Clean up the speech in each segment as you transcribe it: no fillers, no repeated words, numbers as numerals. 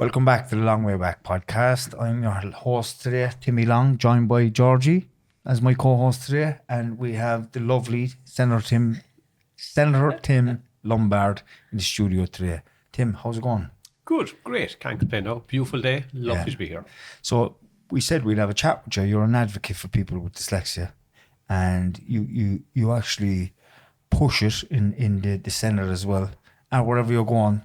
Welcome back to the Long Way Back podcast. I'm your host today, Timmy Long, joined by Georgie as my co-host today, and we have the lovely Senator Tim Lombard in the studio today. Tim, how's it going? Good, great. Can't complain now. Beautiful day. Lovely to be here. So we said we'd have a chat with you. You're an advocate for people with dyslexia, and you actually push it in the Senate as well, and wherever you're going.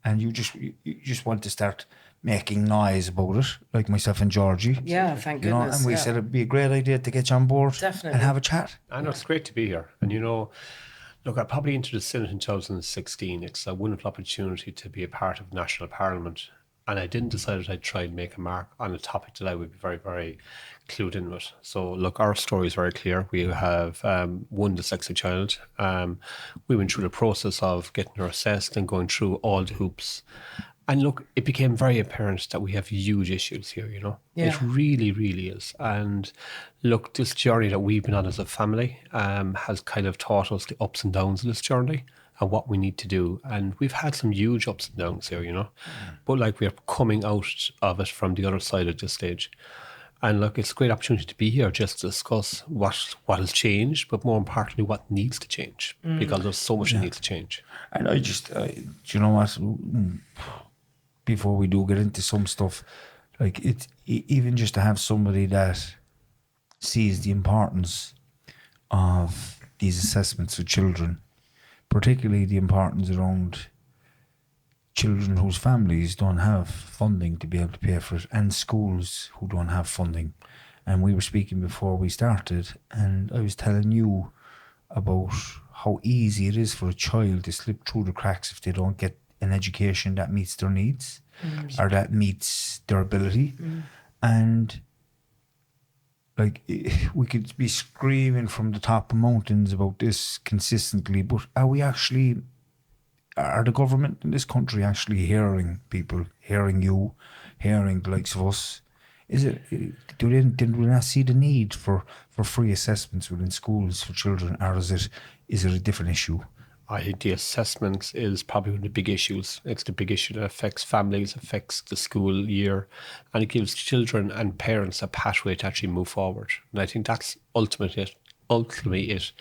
And you just want to start making noise about it, like myself and Georgie. Yeah, thank goodness. And we said it'd be a great idea to get you on board. Definitely. And have a chat. I know it's great to be here. And look, I probably entered the Senate in 2016. It's a wonderful opportunity to be a part of national parliament. And I didn't decide that I'd try and make a mark on a topic that I would be very, very clued in with. So, look, our story is very clear. We have one dyslexic child. We went through the process of getting her assessed and going through all the hoops. And look, it became very apparent that we have huge issues here, Yeah. It really, really is. And look, this journey that we've been on as a family has kind of taught us the ups and downs of this journey and what we need to do. And we've had some huge ups and downs here, But like we're coming out of it from the other side at this stage. And look, it's a great opportunity to be here just to discuss what has changed, but more importantly, what needs to change, because there's so much that needs to change. And I just, do you know what? Before we do get into some stuff, like it's even just to have somebody that sees the importance of these assessments of children, particularly the importance around children whose families don't have funding to be able to pay for it, and schools who don't have funding. And we were speaking before we started, and I was telling you about how easy it is for a child to slip through the cracks if they don't get an education that meets their needs or that meets their ability. And like, we could be screaming from the top of mountains about this consistently, but are the government in this country actually hearing people, hearing you, hearing the likes of us? Did we not see the need for free assessments within schools for children, or is it a different issue? I think the assessment is probably one of the big issues. It's the big issue that affects families, affects the school year, and it gives children and parents a pathway to actually move forward. And I think that's ultimately it.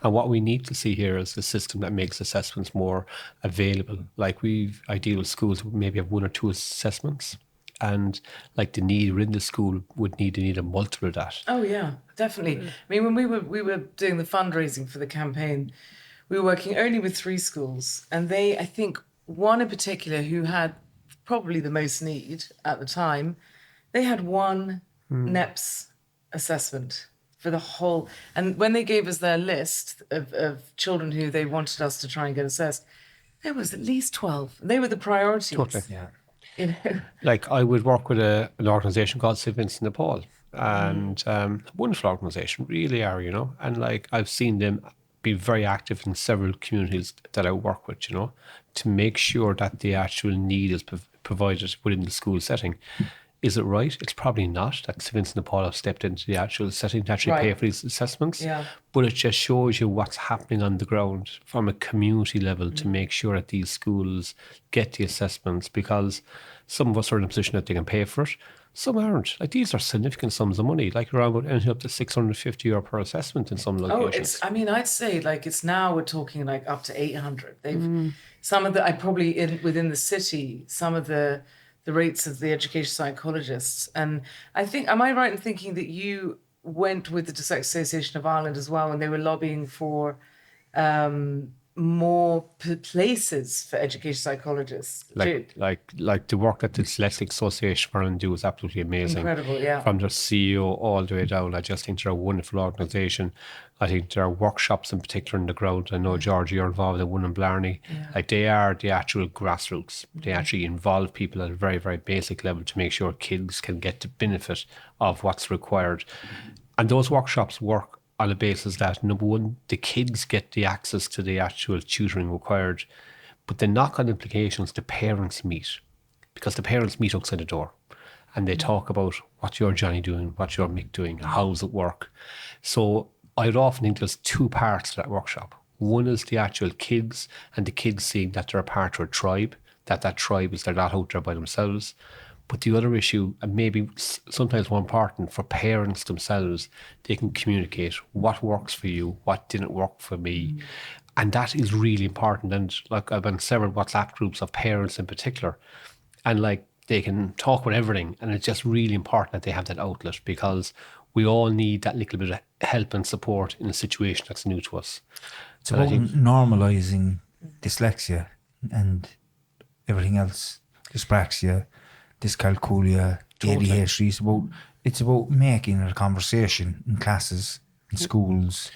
And what we need to see here is a system that makes assessments more available. Like I deal with schools who maybe have one or two assessments, and like the need within the school would need a multiple of that. Oh yeah, definitely. I mean, when we were doing the fundraising for the campaign, we were working only with 3 schools, and I think one in particular who had probably the most need at the time, they had one NEPS assessment for the whole. And when they gave us their list of children who they wanted us to try and get assessed, there was at least 12. They were the priorities. Totally. Yeah. Like I would work with an organisation called St. Vincent de Paul, and wonderful organisation, really are, and like I've seen them be very active in several communities that I work with, to make sure that the actual need is provided within the school setting. Is it right? It's probably not that St. Vincent de Paul have stepped into the actual setting to actually pay for these assessments. Yeah. But it just shows you what's happening on the ground from a community level to make sure that these schools get the assessments, because some of us are in a position that they can pay for it. Some aren't. Like, these are significant sums of money, like around about anything up to €650 per assessment in some locations. I'd say like it's now we're talking like up to 800. Some of the, within the city, some of the rates of the education psychologists. And I think, am I right in thinking that you went with the Dyslexia Association of Ireland as well when they were lobbying for more places for education psychologists? Like the work that the Dyslexic Association of Ireland do is absolutely amazing. Incredible, yeah. From their CEO all the way down, I just think they're a wonderful organisation. I think there are workshops in particular on the ground. I know, Georgie, you're involved in one in Blarney. Yeah. Like, they are the actual grassroots. They actually involve people at a very, very basic level to make sure kids can get the benefit of what's required. And those workshops work on the basis that, number one, the kids get the access to the actual tutoring required, but the knock-on implications the parents meet, because the parents meet outside the door and they talk about what's your Johnny doing, what's your Mick doing, how's it work. So I'd often think there's 2 parts to that workshop. One is the actual kids, and the kids seeing that they're a part of a tribe, that tribe is they're not out there by themselves. But the other issue, and maybe sometimes more important, for parents themselves, they can communicate what works for you, what didn't work for me. And that is really important. And like I've been in several WhatsApp groups of parents in particular, and like they can talk about everything. And it's just really important that they have that outlet, because we all need that little bit of help and support in a situation that's new to us. It's about normalising dyslexia and everything else, dyspraxia, dyscalculia, ADHD. It's about making it a conversation in classes, in schools,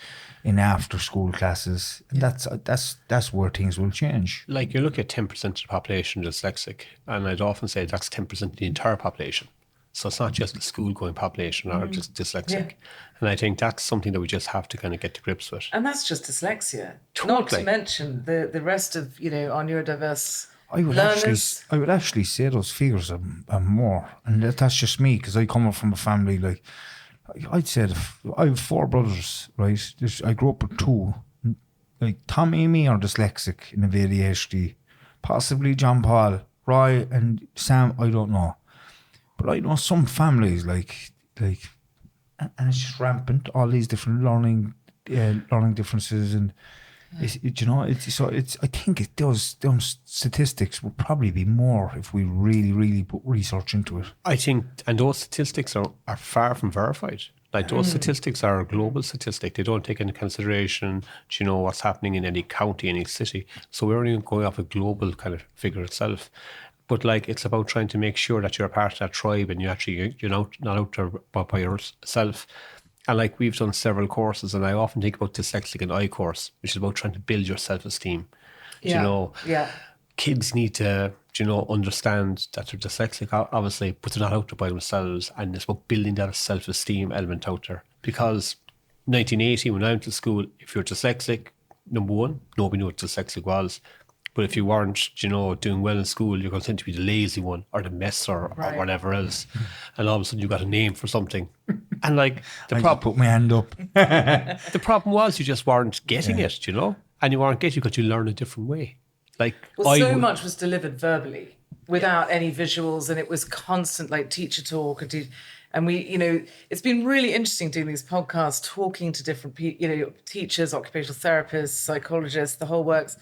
in after school classes. And that's where things will change. Like you look at 10% of the population dyslexic, and I'd often say that's 10% of the entire population. So it's not just the school-going population or just dyslexic. Yeah. And I think that's something that we just have to kind of get to grips with. And that's just dyslexia. Totally. Not to mention the rest of, our neurodiverse I would actually say those figures are more. And that's just me, because I come up from a family, like, I'd say I have 4 brothers, right? I grew up with 2. Like, Tom, Amy are dyslexic and have ADHD. Possibly John Paul, Roy and Sam, I don't know. But I know some families, like, and it's just rampant, all these different learning differences, and I think those statistics would probably be more if we really, really put research into it. I think, and those statistics are far from verified. Like, those statistics are a global statistic. They don't take into consideration, what's happening in any county, any city. So we're only going off a global kind of figure itself. But like, it's about trying to make sure that you're a part of that tribe and you're not out there by yourself. And like, we've done several courses, and I often think about Dyslexic and I course, which is about trying to build your self-esteem. Kids need to, understand that they're dyslexic, obviously, but they're not out there by themselves. And it's about building that self-esteem element out there. Because 1980, when I went to school, if you're dyslexic, number one, nobody knew what dyslexic was. But if you weren't, doing well in school, you're considered to be the lazy one or the messer or whatever else. And all of a sudden you got a name for something. And like, put my hand up. The problem was you just weren't getting it, and you weren't getting it because you learn a different way. Like, much was delivered verbally without any visuals, and it was constant, like, teacher talk. And we, it's been really interesting doing these podcasts, talking to different people, teachers, occupational therapists, psychologists, the whole works.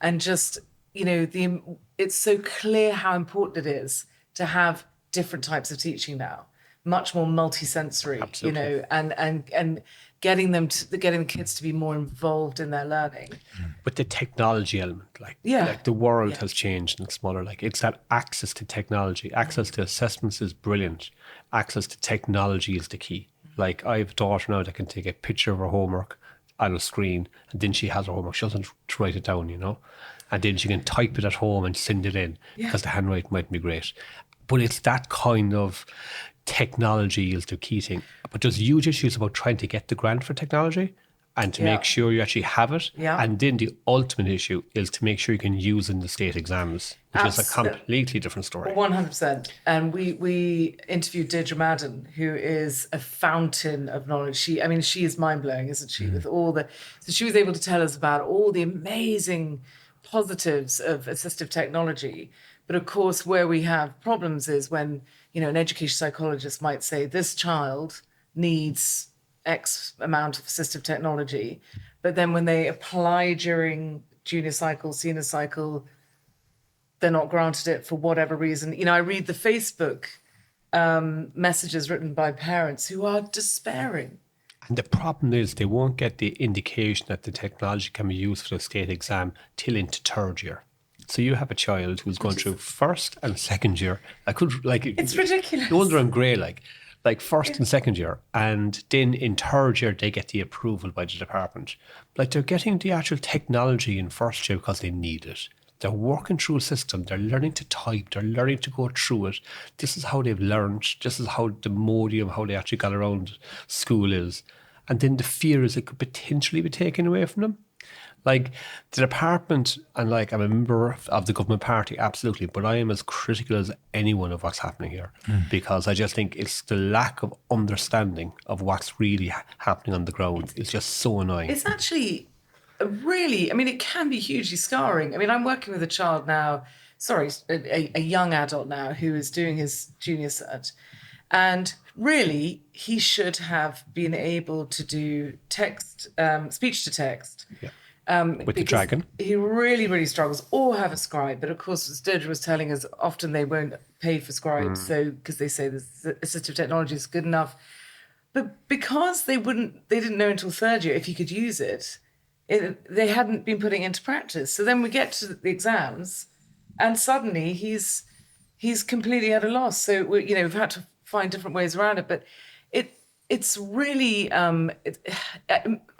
And just, it's so clear how important it is to have different types of teaching now, much more multisensory. Absolutely. And getting the kids to be more involved in their learning. But the technology element, like the world has changed, and it's smaller. Like, it's that access to technology, access to assessments is brilliant. Access to technology is the key. Like, I have a daughter now that can take a picture of her homework on a screen, and then she has her homework. She doesn't write it down, and then she can type it at home and send it in because the handwriting might be great. But it's that kind of technology is the key thing. But there's huge issues about trying to get the grant for technology and to make sure you actually have it. Yeah. And then the ultimate issue is to make sure you can use it in the state exams, which is a completely different story. 100%. And we interviewed Deirdre Madden, who is a fountain of knowledge. She is mind-blowing, isn't she? With so she was able to tell us about all the amazing positives of assistive technology. But of course, where we have problems is when, an education psychologist might say, this child needs X amount of assistive technology. But then when they apply during junior cycle, senior cycle, they're not granted it for whatever reason. I read the Facebook messages written by parents who are despairing. And the problem is they won't get the indication that the technology can be used for the state exam till into 3rd year. So you have a child who's going through 1st and 2nd year. It's ridiculous. No wonder I'm grey, like 1st and 2nd year, and then in 3rd year they get the approval by the department. Like, they're getting the actual technology in 1st year because they need it. They're working through a system. They're learning to type. They're learning to go through it. This is how they've learned. This is how the modium, how they actually got around school is. And then the fear is it could potentially be taken away from them. Like, the department, and like, I'm a member of the government party, absolutely, but I am as critical as anyone of what's happening here, because I just think it's the lack of understanding of what's really happening on the ground. It's just so annoying. It's actually really, it can be hugely scarring. I'm working with a child now a young adult now who is doing his junior cert. And really, he should have been able to do speech to text. Yeah. With the dragon. He really, really struggles, or have a scribe. But of course, as Deirdre was telling us, often they won't pay for scribes, so because they say the assistive technology is good enough. But because they didn't know until third year if he could use it, they hadn't been putting it into practice. So then we get to the exams, and suddenly he's completely at a loss. So we've had to find different ways around it, but it's really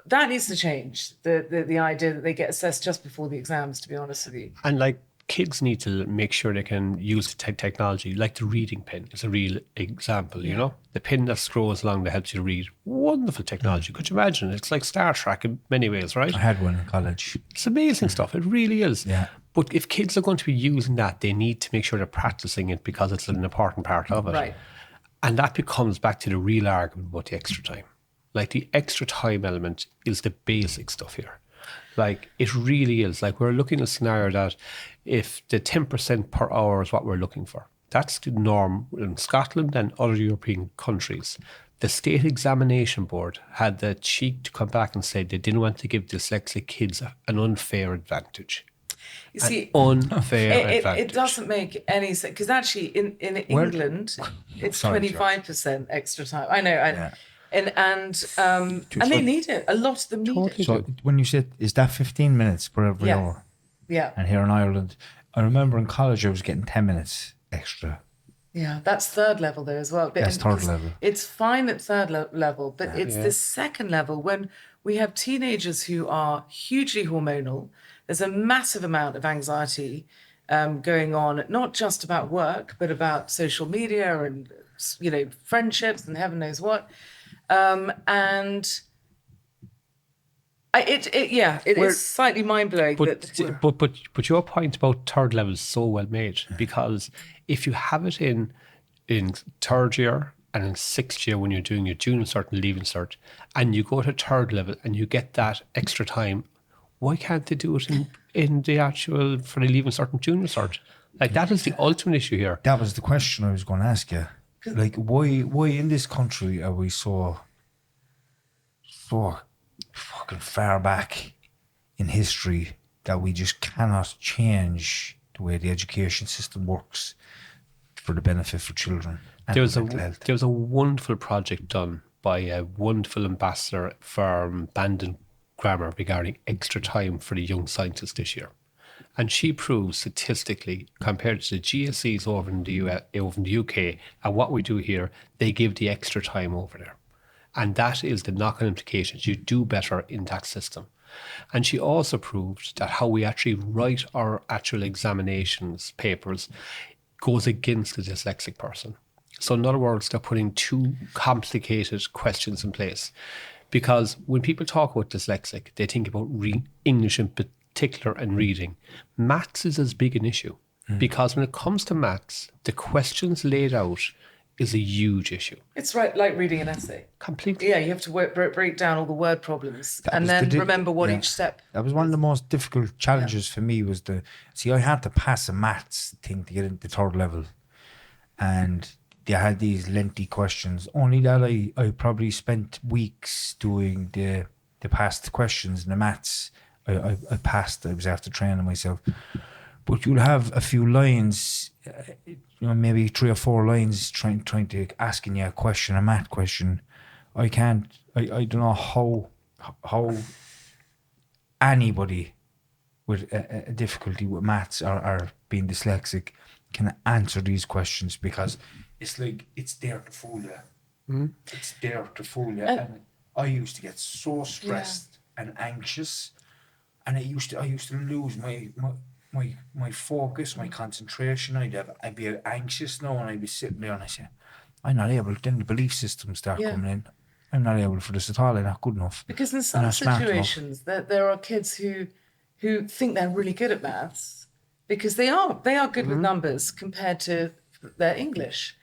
that needs to change. The idea that they get assessed just before the exams, to be honest with you. And like, kids need to make sure they can use the technology. Like the reading pen is a real example, you know? The pen that scrolls along that helps you read. Wonderful technology. Could you imagine? It's like Star Trek in many ways, right? I had one in college. It's amazing stuff. It really is. Yeah. But if kids are going to be using that, they need to make sure they're practicing it because it's an important part of it. Right. And that becomes back to the real argument about the extra time. Like, the extra time element is the basic stuff here. Like, it really is. Like, we're looking at a scenario that if the 10% per hour is what we're looking for, that's the norm in Scotland and other European countries. The State Examination Board had the cheek to come back and say they didn't want to give dyslexic kids an unfair advantage. You see, unfair advantage. It doesn't make any sense, because actually in England it's 25% extra time. I know. Yeah. And they need it. A lot of them need it. So when you said, is that 15 minutes per every hour? Yeah. And here in Ireland, I remember in college I was getting 10 minutes extra. Yeah, that's third level there as well. That's third level. It's fine at third level, but it's the second level when we have teenagers who are hugely hormonal. There's a massive amount of anxiety going on, not just about work, but about social media and friendships and heaven knows what. It is slightly mind blowing. But your point about third level is so well made, because if you have it in third year and in sixth year when you're doing your junior cert and leaving cert, and you go to third level and you get that extra time, why can't they do it in the actual for the leaving cert and junior cert? Like, that is the ultimate issue here. That was the question I was going to ask you. Like, why in this country are we so fucking far back in history that we just cannot change the way the education system works for the benefit for children? There was a wonderful project done by a wonderful ambassador from Bandon Grammar regarding extra time for the young scientists this year. And she proves statistically, compared to the GCSEs over in the UK and what we do here, they give the extra time over there. And that is the knock-on implications. You do better in that system. And she also proved that how we actually write our actual examinations papers goes against the dyslexic person. So in other words, they're putting too complicated questions in place. Because when people talk about dyslexic, they think about English in particular and reading. Maths is as big an issue, because when it comes to maths, the questions laid out is a huge issue. It's right, like reading an essay. Completely. Yeah, you have to break down all the word problems and then remember what each step. That was one of the most difficult challenges for me. I had to pass a maths thing to get into third level, and they had these lengthy questions. Only that I probably spent weeks doing the past questions in the maths. I passed. I was after training myself. But you'll have a few lines, maybe 3 or 4 lines trying to asking you a math question. I don't know how anybody with a difficulty with maths or being dyslexic can answer these questions, because it's like, it's there to fool you. It's there to fool you. And I used to get so stressed and anxious, and I used to lose my focus, my concentration. I'd be anxious now, and I'd be sitting there and I say, I'm not able. Then the belief systems start coming in. I'm not able for this at all. I'm not good enough. Because in some situations, there are kids who think they're really good at maths, because they are good with numbers compared to their English.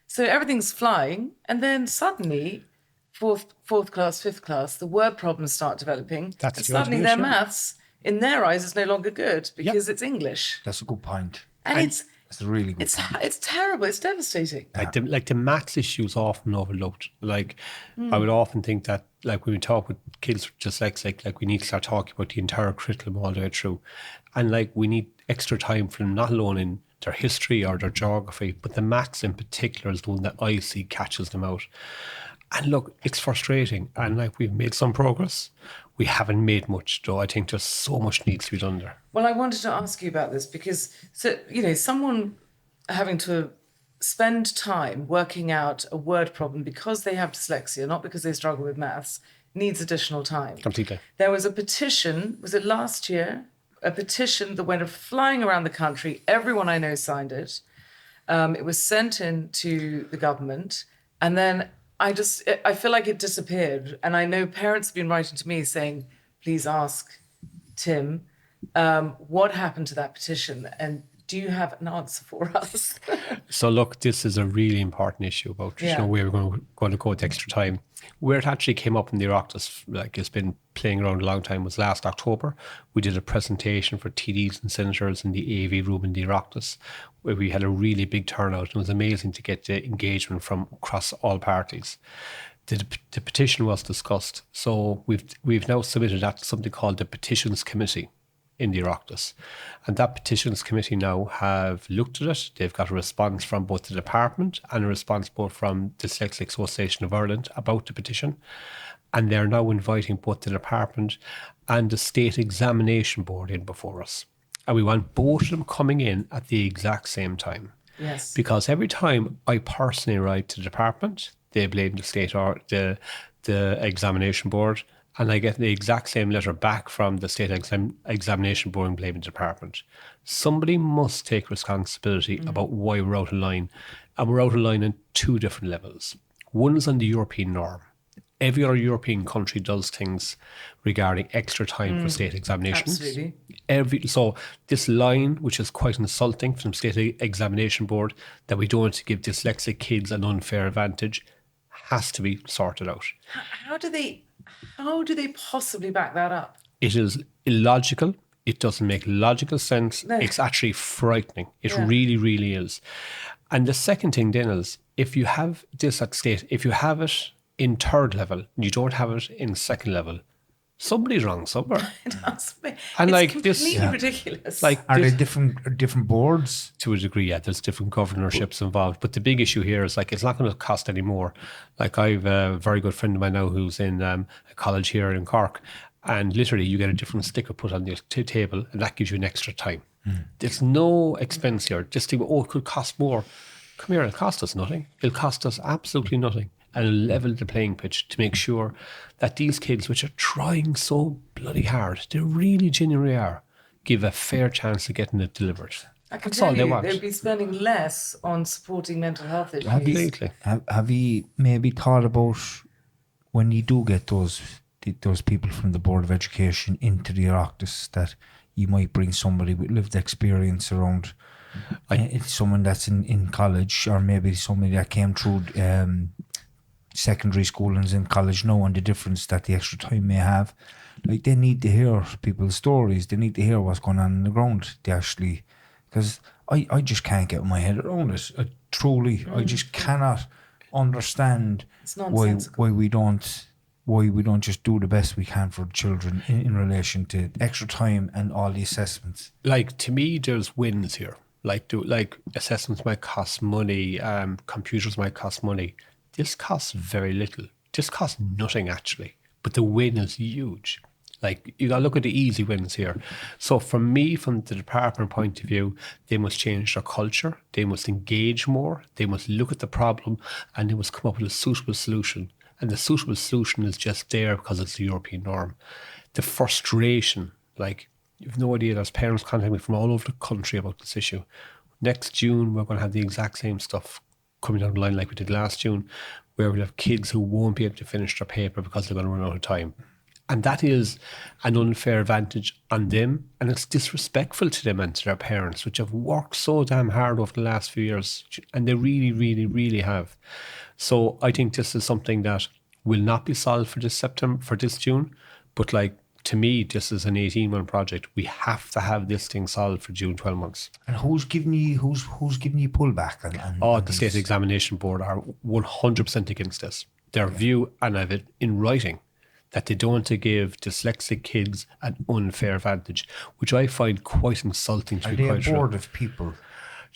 So everything's flying, and then suddenly, fourth class, fifth class, the word problems start developing. That's and suddenly their maths, in their eyes, is no longer good because it's English. That's a good point. And it's a really good. it's terrible. It's devastating. Like the maths issue is often overlooked. Like I would often think that, like when we talk with kids with dyslexic, like we need to start talking about the entire curriculum all the way through, and like we need extra time for them, not alone in their history or their geography, but the maths in particular is the one that I see catches them out. And look, it's frustrating, and like we've made some progress. We haven't made much, though. I think there's so much needs to be done there. Well, I wanted to ask you about this because, someone having to spend time working out a word problem because they have dyslexia, not because they struggle with maths, needs additional time. Completely. There was a petition, was it last year? A petition that went flying around the country. Everyone I know signed it. It was sent in to the government, and then I feel like it disappeared. And I know parents have been writing to me saying, please ask Tim, what happened to that petition? And do you have an answer for us? So look, this is a really important issue about where we're going to go with extra time. Where it actually came up in the Oireachtas, like it's been playing around a long time, was last October. We did a presentation for TDs and senators in the AV room in the Oireachtas, where we had a really big turnout. And it was amazing to get the engagement from across all parties. The petition was discussed. So we've now submitted that to something called the Petitions Committee in the Oireachtas. And that Petitions Committee now have looked at it. They've got a response from both the department and a response both from Dyslexic Association of Ireland about the petition. And they're now inviting both the department and the State Examination Board in before us. And we want both of them coming in at the exact same time. Yes. Because every time I personally write to the department, they blame the state or the examination board, and I get the exact same letter back from the State Examination Board and blaming the department. Somebody must take responsibility about why we're out of line. And we're out of line on two different levels. One is on the European norm. Every other European country does things regarding extra time for state examinations. Absolutely. So this line, which is quite insulting from State Examination Board, that we don't want to give dyslexic kids an unfair advantage, has to be sorted out. How do they possibly back that up? It is illogical. It doesn't make logical sense. No. It's actually frightening. It really, really is. And the second thing then is, if you have this at state, if you have it in third level, you don't have it in second level, somebody's wrong somewhere. And like it's this- completely Yeah. ridiculous. Like Are this- they different boards? to a degree, yeah, there's different governorships involved. But the big issue here is like, it's not going to cost any more. Like I've a very good friend of mine now who's in a college here in Cork, and literally you get a different sticker put on your table and that gives you an extra time. There's no expense here. Just think, it could cost more. Come here, it'll cost us nothing. It'll cost us absolutely nothing. And it'll level the playing pitch to make sure that these kids, which are trying so bloody hard, they really genuinely are, give a fair chance of getting it delivered. I can That's tell all they you, want. they'd be spending less on supporting mental health issues. Completely. Have you maybe thought about when you do get those people from the Board of Education into the Oireachtas, that you might bring somebody with lived experience around it's someone that's in college, or maybe somebody that came through secondary school and is in college now, and the difference that the extra time may have. Like, they need to hear people's stories. They need to hear what's going on the ground. They actually, because I just can't get my head around it. I just cannot understand It's why nonsensical. we don't just do the best we can for the children in relation to extra time and all the assessments. Like, to me, there's wins here. Like assessments might cost money, computers might cost money. This costs very little. This costs nothing, actually. But the win is huge. Like, you got to look at the easy wins here. So for me, from the department point of view, they must change their culture. They must engage more. They must look at the problem, and they must come up with a suitable solution. And the suitable solution is just there because it's the European norm. The frustration, like, you've no idea, there's parents contacting me from all over the country about this issue. Next June, we're going to have the exact same stuff coming down the line like we did last June, where we'll have kids who won't be able to finish their paper because they're going to run out of time. And that is an unfair advantage on them, and it's disrespectful to them and to their parents, which have worked so damn hard over the last few years, and they really, really, really have. So I think this is something that will not be solved for this June, but like, to me, this is an 18-month project. We have to have this thing solved for June 12 months. And who's giving you pullback? The State Examination Board are 100% against this. Their view, and I have it in writing, that they don't want to give dyslexic kids an unfair advantage, which I find quite insulting to Are be they a quite true. board of people?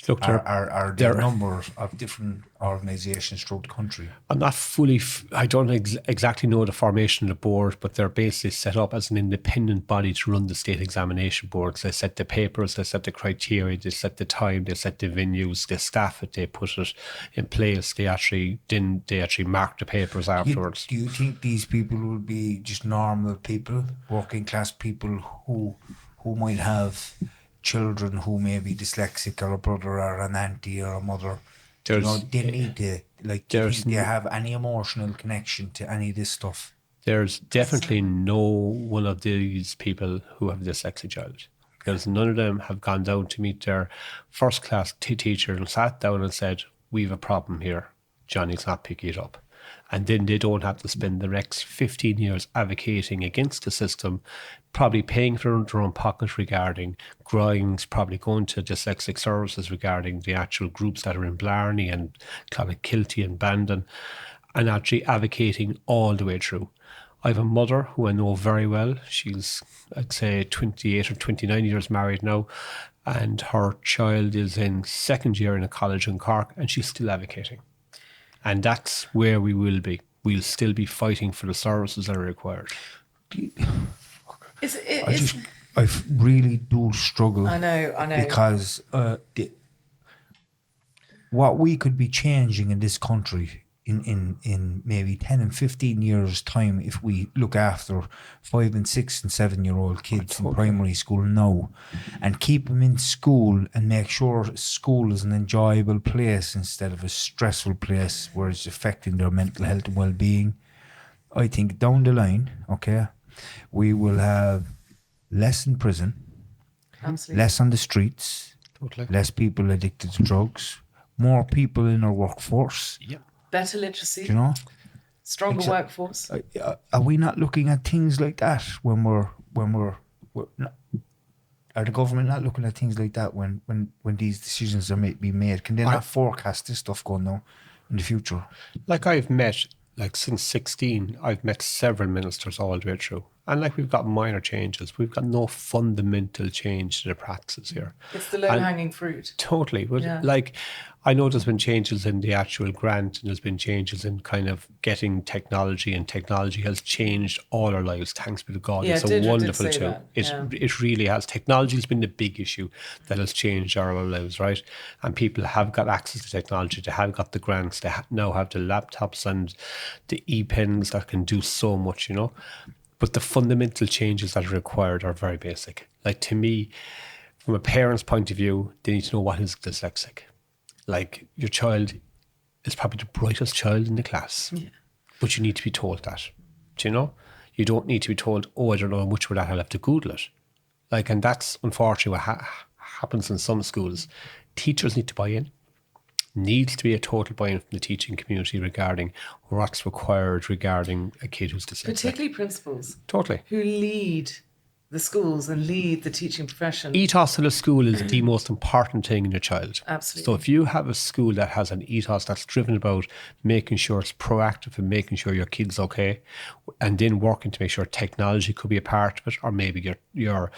Look, Are there a number of different organisations throughout the country? I'm not fully, I don't exactly know the formation of the board, but they're basically set up as an independent body to run the state examination boards. They set the papers, they set the criteria, they set the time, they set the venues, they staff it, they put it in place. They actually mark the papers afterwards. Do you think these people will be just normal people, working class people who might have children who may be dyslexic, or a brother or an auntie or a mother? They need to, do you think they have any emotional connection to any of this stuff? There's definitely no one of these people who have a dyslexic child, because none of them have gone down to meet their first class teacher and sat down and said, we have a problem here, Johnny's not picking it up. And then they don't have to spend the next 15 years advocating against the system, probably paying for their own pocket regarding growings, probably going to dyslexic services regarding the actual groups that are in Blarney and Clonakilty and Bandon, and actually advocating all the way through. I have a mother who I know very well. She's, I'd say, 28 or 29 years married now, and her child is in second year in a college in Cork, and she's still advocating. And that's where we will be. We'll still be fighting for the services that are required. I really do struggle. I know. Because what we could be changing in this country in maybe 10 and 15 years' time, if we look after 5 and 6 and 7-year-old kids in primary school now and keep them in school and make sure school is an enjoyable place instead of a stressful place where it's affecting their mental health and well-being, I think down the line, we will have less in prison, Absolutely. less on the streets, less people addicted to drugs, more people in our workforce. Yeah. Better literacy. You know? Stronger workforce. Are we not looking at things like that when we're not, are the government not looking at things like that when these decisions are being made? Can they not forecast this stuff going on in the future? I've met, since 16, I've met several ministers all the way through. And we've got minor changes. We've got no fundamental change to the practices here. It's the low-hanging fruit. Totally. But I know there's been changes in the actual grant, and there's been changes in kind of getting technology, and technology has changed all our lives. Thanks be to God. Yeah, it's a Deirdre wonderful did say tool. that. It really has. Technology has been the big issue that has changed our lives, right? And people have got access to technology. They have got the grants. They now have the laptops and the e-pens that can do so much, you know. But the fundamental changes that are required are very basic. To me, from a parent's point of view, they need to know what is dyslexic. Your child is probably the brightest child in the class, but you need to be told that. Do you know? You don't need to be told, I don't know much about that, I'll have to Google it. And that's unfortunately what happens in some schools. Teachers need to buy in. Needs to be a total buy-in from the teaching community regarding what's required regarding a kid who's dyslexic. Particularly principals. Totally. Who lead the schools and lead the teaching profession. Ethos of the school is the most important thing in your child. Absolutely. So if you have a school that has an ethos that's driven about making sure it's proactive and making sure your kid's okay, and then working to make sure technology could be a part of it, or maybe your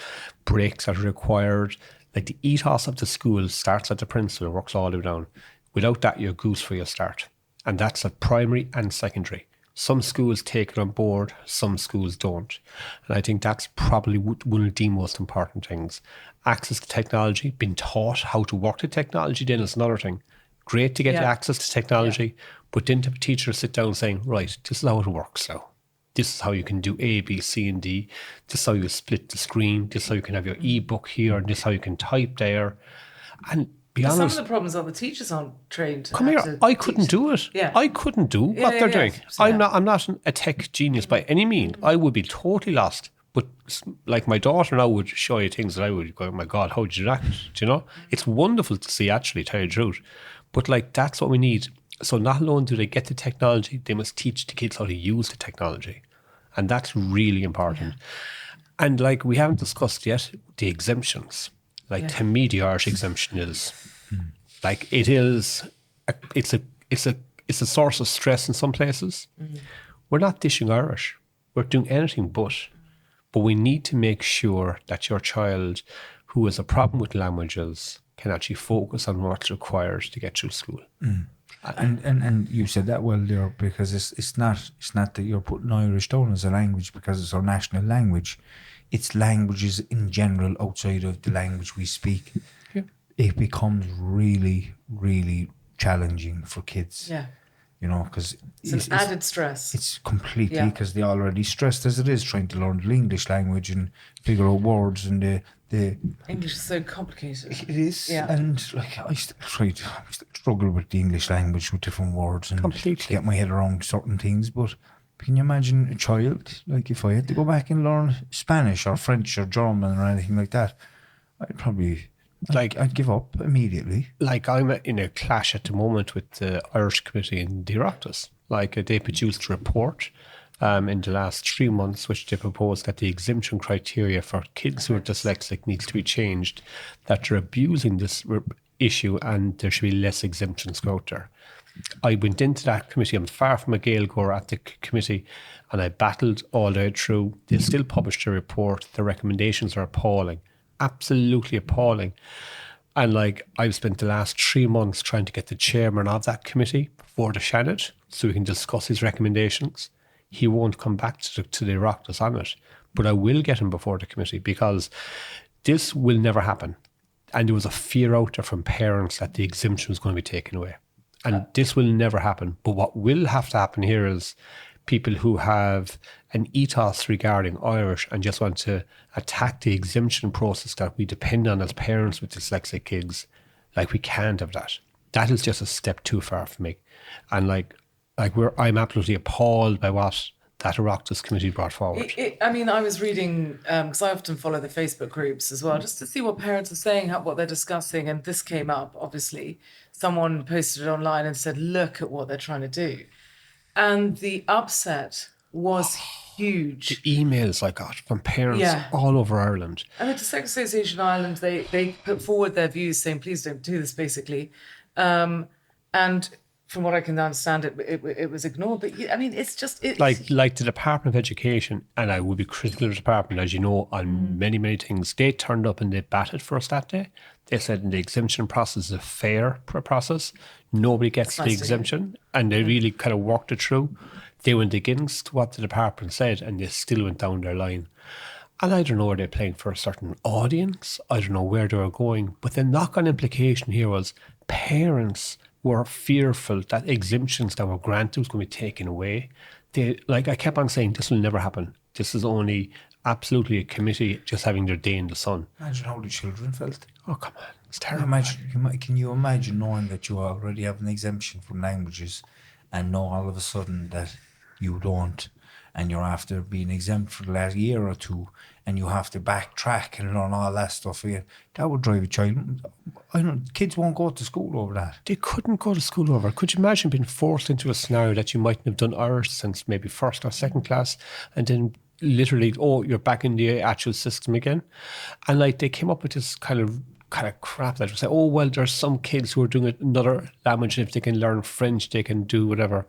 breaks that are required, the ethos of the school starts at the principal and works all the way down. Without that, you're goose for your start. And that's at primary and secondary. Some schools take it on board, some schools don't. And I think that's probably one of the most important things. Access to technology, being taught how to work the technology then is another thing. Great to get access to technology, but then to have a teacher sit down saying, right, this is how it works now. This is how you can do A, B, C, and D. This is how you split the screen. This is how you can have your ebook here, and this is how you can type there. And be honest, some of the problems are the teachers aren't trained. Come here, I couldn't do it. Yeah. I couldn't do what they're doing. I'm not a tech genius by any means. I would be totally lost. But my daughter now would show you things that I would go, oh my God, how did you do that? Do you know? It's wonderful to see, actually, tell you the truth. But that's what we need. So not alone do they get the technology, they must teach the kids how to use the technology. And that's really important. And like we haven't discussed yet the exemptions. Like to me, the Irish exemption is like it's a source of stress in some places. We're not dishing Irish. We're doing anything but we need to make sure that your child who has a problem with languages can actually focus on what's required to get through school. And you said that well there, because it's not that you're putting Irish down as a language because it's our national language. It's languages in general outside of the language we speak. Yeah. It becomes really, really challenging for kids. Yeah. You know, because It's added stress. It's completely, because they're already stressed as it is trying to learn the English language and figure out words, and the English is so complicated. it is. Yeah. And like I still struggle with the English language with different words and Completely. get my head around certain things. But can you imagine a child, like if I had to go back and learn Spanish or French or German or anything like that, I'd give up immediately. Like I'm in a clash at the moment with the Irish committee in the Oireachtas. Like they produced a report in the last 3 months, which they proposed that the exemption criteria for kids who are dyslexic needs to be changed, that they're abusing this issue and there should be less exemptions go out there. I went into that committee. I'm far from a Gaeilgeoir at the committee, and I battled all the way through. They still published a report. The recommendations are appalling, absolutely appalling. And like I've spent the last 3 months trying to get the chairman of that committee before the Senator so we can discuss his recommendations. He won't come back to the Oireachtas on it, but I will get him before the committee because this will never happen. And there was a fear out there from parents that the exemption was going to be taken away. And this will never happen. But what will have to happen here is people who have an ethos regarding Irish and just want to attack the exemption process that we depend on as parents with dyslexic kids, like we can't have that. That is just a step too far for me. And I'm absolutely appalled by what that Oireachtas committee brought forward. I was reading, because I often follow the Facebook groups as well, just to see what parents are saying, what they're discussing. And this came up, obviously. Someone posted it online and said, look at what they're trying to do. And the upset was huge. The emails I got from parents all over Ireland. And the Dyslexic Association of Ireland, they put forward their views saying, please don't do this, basically. And from what I can understand, it was ignored. But it's just... Like the Department of Education, and I would be critical of the department, as you know, on many, many things. They turned up and they batted for us that day. They said the exemption process is a fair process. Nobody gets the exemption. And they really kind of worked it through. They went against what the department said and they still went down their line. And I don't know, are they playing for a certain audience? I don't know where they were going. But the knock-on implication here was parents were fearful that exemptions that were granted was going to be taken away. I kept on saying, this will never happen. This is only absolutely a committee just having their day in the sun. Imagine how the children felt. Oh, come on. It's terrible. Can you imagine knowing that you already have an exemption from languages and know all of a sudden that you don't, and you're after being exempt for the last year or two, and you have to backtrack and learn all that stuff again? That would drive a child. Kids won't go to school over that. They couldn't go to school over. Could you imagine being forced into a scenario that you mightn't have done Irish since maybe first or second class, and then literally, you're back in the actual system again? And they came up with this kind of crap that would say, there's some kids who are doing another language, and if they can learn French, they can do whatever.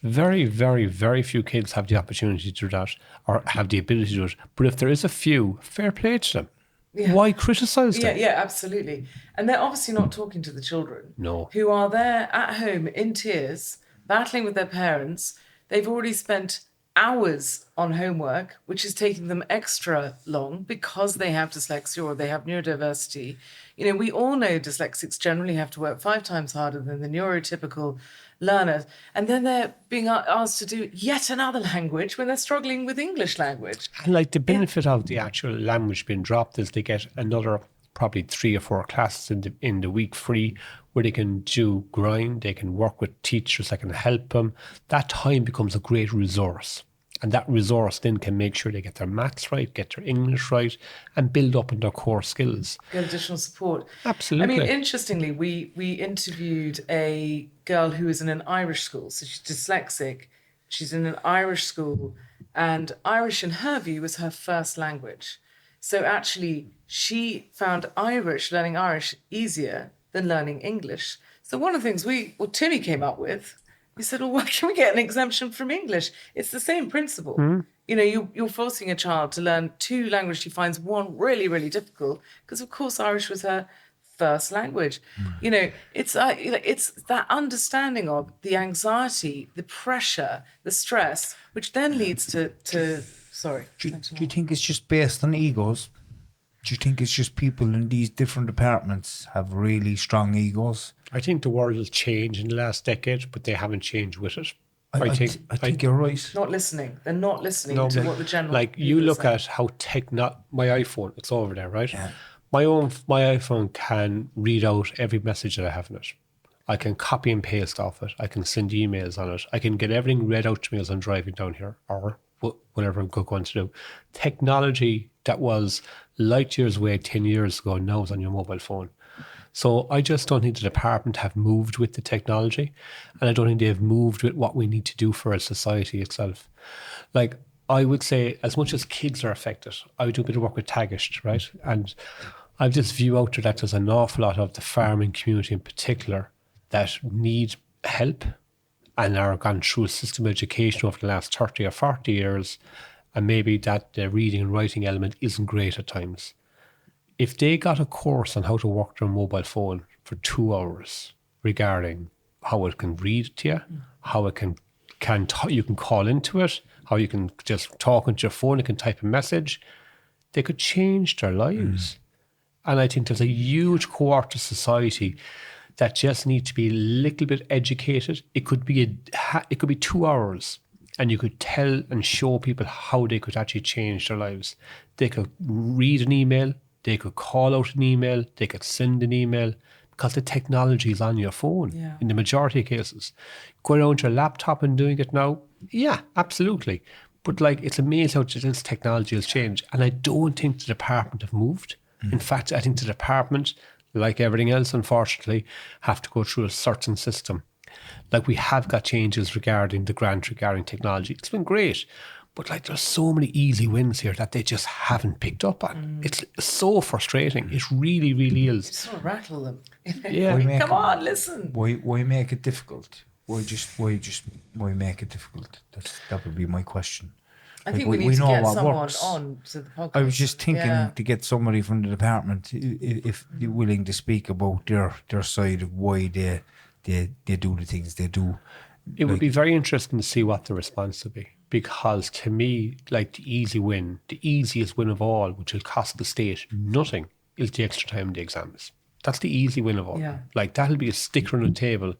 Very, very, very few kids have the opportunity to do that or have the ability to do it. But if there is a few, fair play to them. Yeah. Why criticise them? Yeah, absolutely. And they're obviously not talking to the children. No. Who are there at home in tears, battling with their parents. They've already spent hours on homework, which is taking them extra long because they have dyslexia or they have neurodiversity. We all know dyslexics generally have to work 5 times harder than the neurotypical learners. And then they're being asked to do yet another language when they're struggling with English language. And the benefit of the actual language being dropped is they get another probably 3 or 4 classes in the week free where they can do grind, they can work with teachers that can help them. That time becomes a great resource. And that resource then can make sure they get their maths right, get their English right, and build up on their core skills. Get additional support. Absolutely. Interestingly, we interviewed a girl who is in an Irish school. So she's dyslexic. She's in an Irish school. And Irish, in her view, was her first language. So actually, she found learning Irish easier than learning English. So one of the things Timmy came up with, he said, well, why can we get an exemption from English? It's the same principle. You know, you're forcing a child to learn two languages she finds one really, really difficult, because of course Irish was her first language. You know, it's that understanding of the anxiety, the pressure, the stress, which then leads to sorry. Do you think it's just based on egos? Do you think it's just people in these different departments have really strong egos? I think the world has changed in the last decade, but they haven't changed with it. I think you're right. Not listening. They're not listening to what the general like you people look say. at how my iPhone, it's over there, right? Yeah. My iPhone can read out every message that I have in it. I can copy and paste off it. I can send emails on it. I can get everything read out to me as I'm driving down here, or whatever I'm going to do. Technology that was light years away 10 years ago now is on your mobile phone. So I just don't think the department have moved with the technology, and I don't think they've moved with what we need to do for a society itself. Like, I would say, as much as kids are affected, I would do a bit of work with Tagished, right? And I've this view out there that there's an awful lot of the farming community in particular that need help and are gone through a system of education over the last 30 or 40 years, and maybe that the reading and writing element isn't great at times. If they got a course on how to work their mobile phone for 2 hours regarding how it can read to you, how it you can call into it, how you can just talk into your phone, it can type a message, they could change their lives. And I think there's a huge cohort of society that just need to be a little bit educated. It could be 2 hours, and you could tell and show people how they could actually change their lives. They could read an email, they could call out an email, they could send an email, because the technology is on your phone in the majority of cases. Going around your laptop and doing it now, yeah, absolutely. But like, it's amazing how this technology has changed. And I don't think the department have moved. In fact, I think the department, like everything else, unfortunately, have to go through a certain system. Like, we have got changes regarding the grant, regarding technology. It's been great. But like, there's so many easy wins here that they just haven't picked up on. It's so frustrating. It really, really is. Just sort of rattle them. Yeah. Come on, listen. Why make it difficult? Why make it difficult? That would be my question. I think we need to know get what someone works. on to the podcast. I was just thinking to get somebody from the department, if they're willing to speak about their side of why they do the things they do. It would be very interesting to see what the response would be. Because to me, like, the easiest win of all, which will cost the state nothing, is the extra time in the exams. That's the easy win of all. Yeah. Like, that'll be a sticker on the table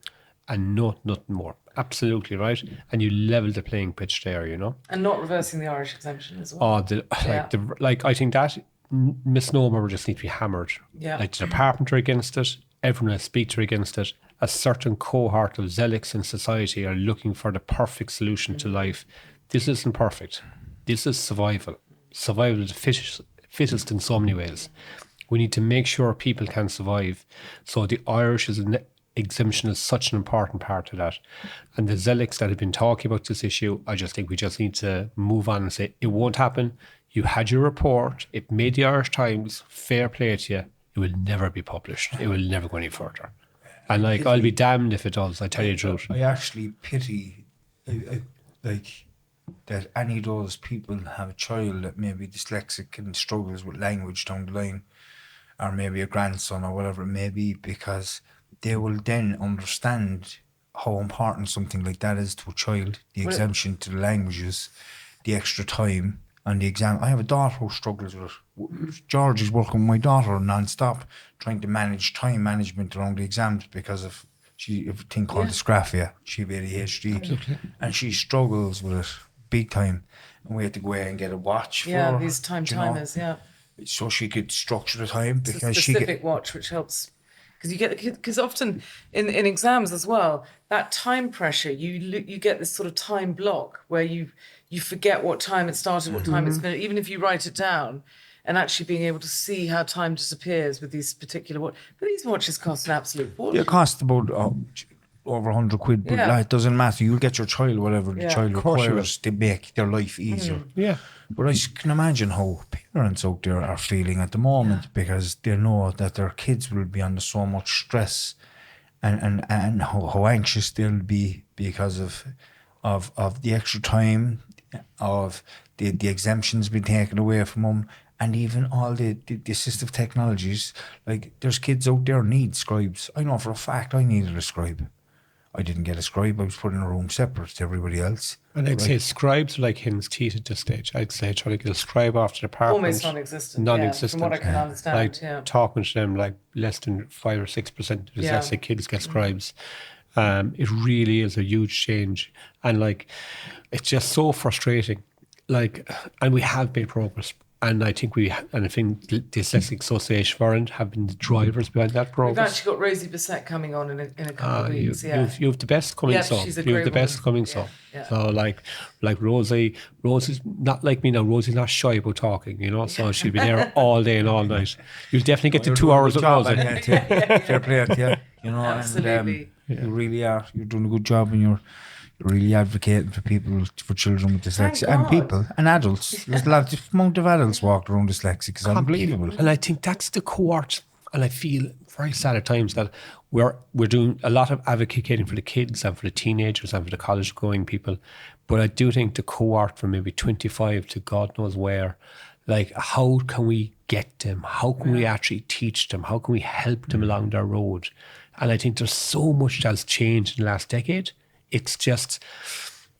and nothing more. Absolutely, right? And you level the playing pitch there, you know? And not reversing the Irish exemption as well. I think that misnomer just needs to be hammered. Yeah. Like, the department are against it, everyone I speak to are against it. A certain cohort of zealots in society are looking for the perfect solution to life. This isn't perfect. This is survival. Survival is the fittest in so many ways. We need to make sure people can survive. So the Irish exemption is such an important part of that. And the zealots that have been talking about this issue, I just think we just need to move on and say, it won't happen. You had your report. It made the Irish Times. Fair play to you. It will never be published. It will never go any further. And like, I'll be damned if it does, I tell you the truth. I actually pity, that any of those people have a child that may be dyslexic and struggles with language down the line, or maybe a grandson or whatever it may be, because they will then understand how important something like that is to a child, the exemption to the languages, the extra time on the exam. I have a daughter who struggles with it. George is working with my daughter non-stop, trying to manage time management around the exams because of a thing called dysgraphia. She have ADHD, and she struggles with it big time. And we had to go out and get a watch for her, these timers, so she could structure the time, It's because a specific watch which helps, because often in exams as well, that time pressure, you get this sort of time block where you forget what time it started, what time it's finished, even if you write it down, and actually being able to see how time disappears with these particular watches. But these watches cost an absolute fortune. It cost about over 100 quid, but Yeah. it doesn't matter. You'll get your child whatever the Yeah. child Of course you requires to make their life easier. Yeah. But I can imagine how parents out there are feeling at the moment because they know that their kids will be under so much stress and how anxious they'll be because of the extra time, of the exemptions being taken away from them, and even all the assistive technologies. Like, there's kids out there need scribes. I know for a fact I needed a scribe. I didn't get a scribe. I was put in a room separate to everybody else. And I'd say scribes are like hen's teeth at this stage. I'd say trying to get a scribe off to the department. Almost non-existent. Non-existent. Yeah, from what I can understand. Like talking to them, like less than 5 or 6% of dyslexic kids get scribes. It really is a huge change, and like it's just so frustrating. Like, and we have made progress. And I think the Dyslexic Association of Ireland have been the drivers behind that We've progress. actually got Rosie Bissett coming on in a couple of weeks. You have the best coming up. she's a You have the great best woman. coming up. Yeah. So like Rosie's not like me now. Rosie's not shy about talking, you know. So she'll be there all day and all night. You'll definitely get to 2 hours with Rosie. Fair play to you. You know, Absolutely. and you really are. You're doing a good job, and you're really advocating for people, for children with dyslexia, and God. people and adults. There's a lot of amount of adults walking around dyslexic. It's unbelievable. And I think that's the cohort. And I feel very sad at times that we're doing a lot of advocating for the kids and for the teenagers and for the college going people. But I do think the cohort from maybe 25 to God knows where, like, how can we get them? How can we actually teach them? How can we help them along their road? And I think there's so much that's changed in the last decade. It's just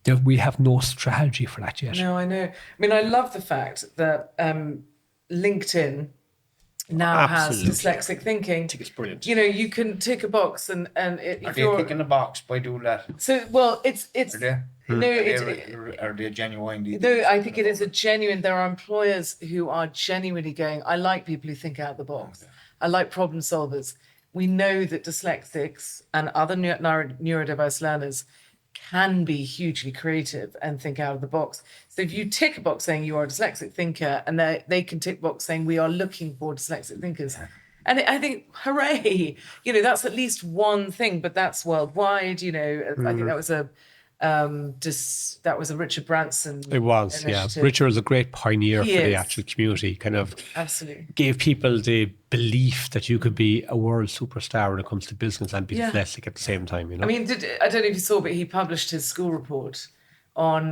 that we have no strategy for that yet. No, I know. I mean, I love the fact that LinkedIn now has dyslexic thinking. I think it's brilliant. You know, you can tick a box and if Are they you're kicking the box by doing that? so well, it's Are they? no, Are they genuine? no, I think it is a genuine. There are employers who are genuinely going, I like people who think out of the box. I like problem solvers. We know that dyslexics and other neurodiverse learners can be hugely creative and think out of the box. So if you tick a box saying you are a dyslexic thinker, and they can tick a box saying we are looking for dyslexic thinkers. And I think, hooray, you know, that's at least one thing, but that's worldwide, you know. I think that was a Richard Branson. It was, initiative. yeah. Richard was a great pioneer He for the is. actual community, kind of Absolutely. gave people the belief that you could be a world superstar when it comes to business and be dyslexic at the same time, you know. I mean, I don't know if you saw, but he published his school report on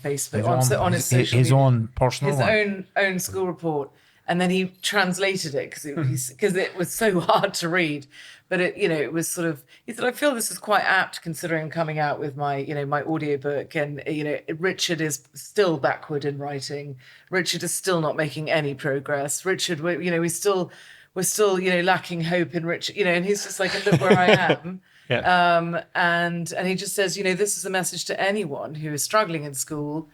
Facebook, on his social his media. own personal his one. own school report, and then he translated it because it was so hard to read. But it was sort of, he said, I feel this is quite apt considering I'm coming out with my my audiobook, and Richard is still backward in writing. Richard is still not making any progress. Richard, we're still lacking hope in Richard. And he's just like, look where I am. Yeah. And he just says, this is a message to anyone who is struggling in school.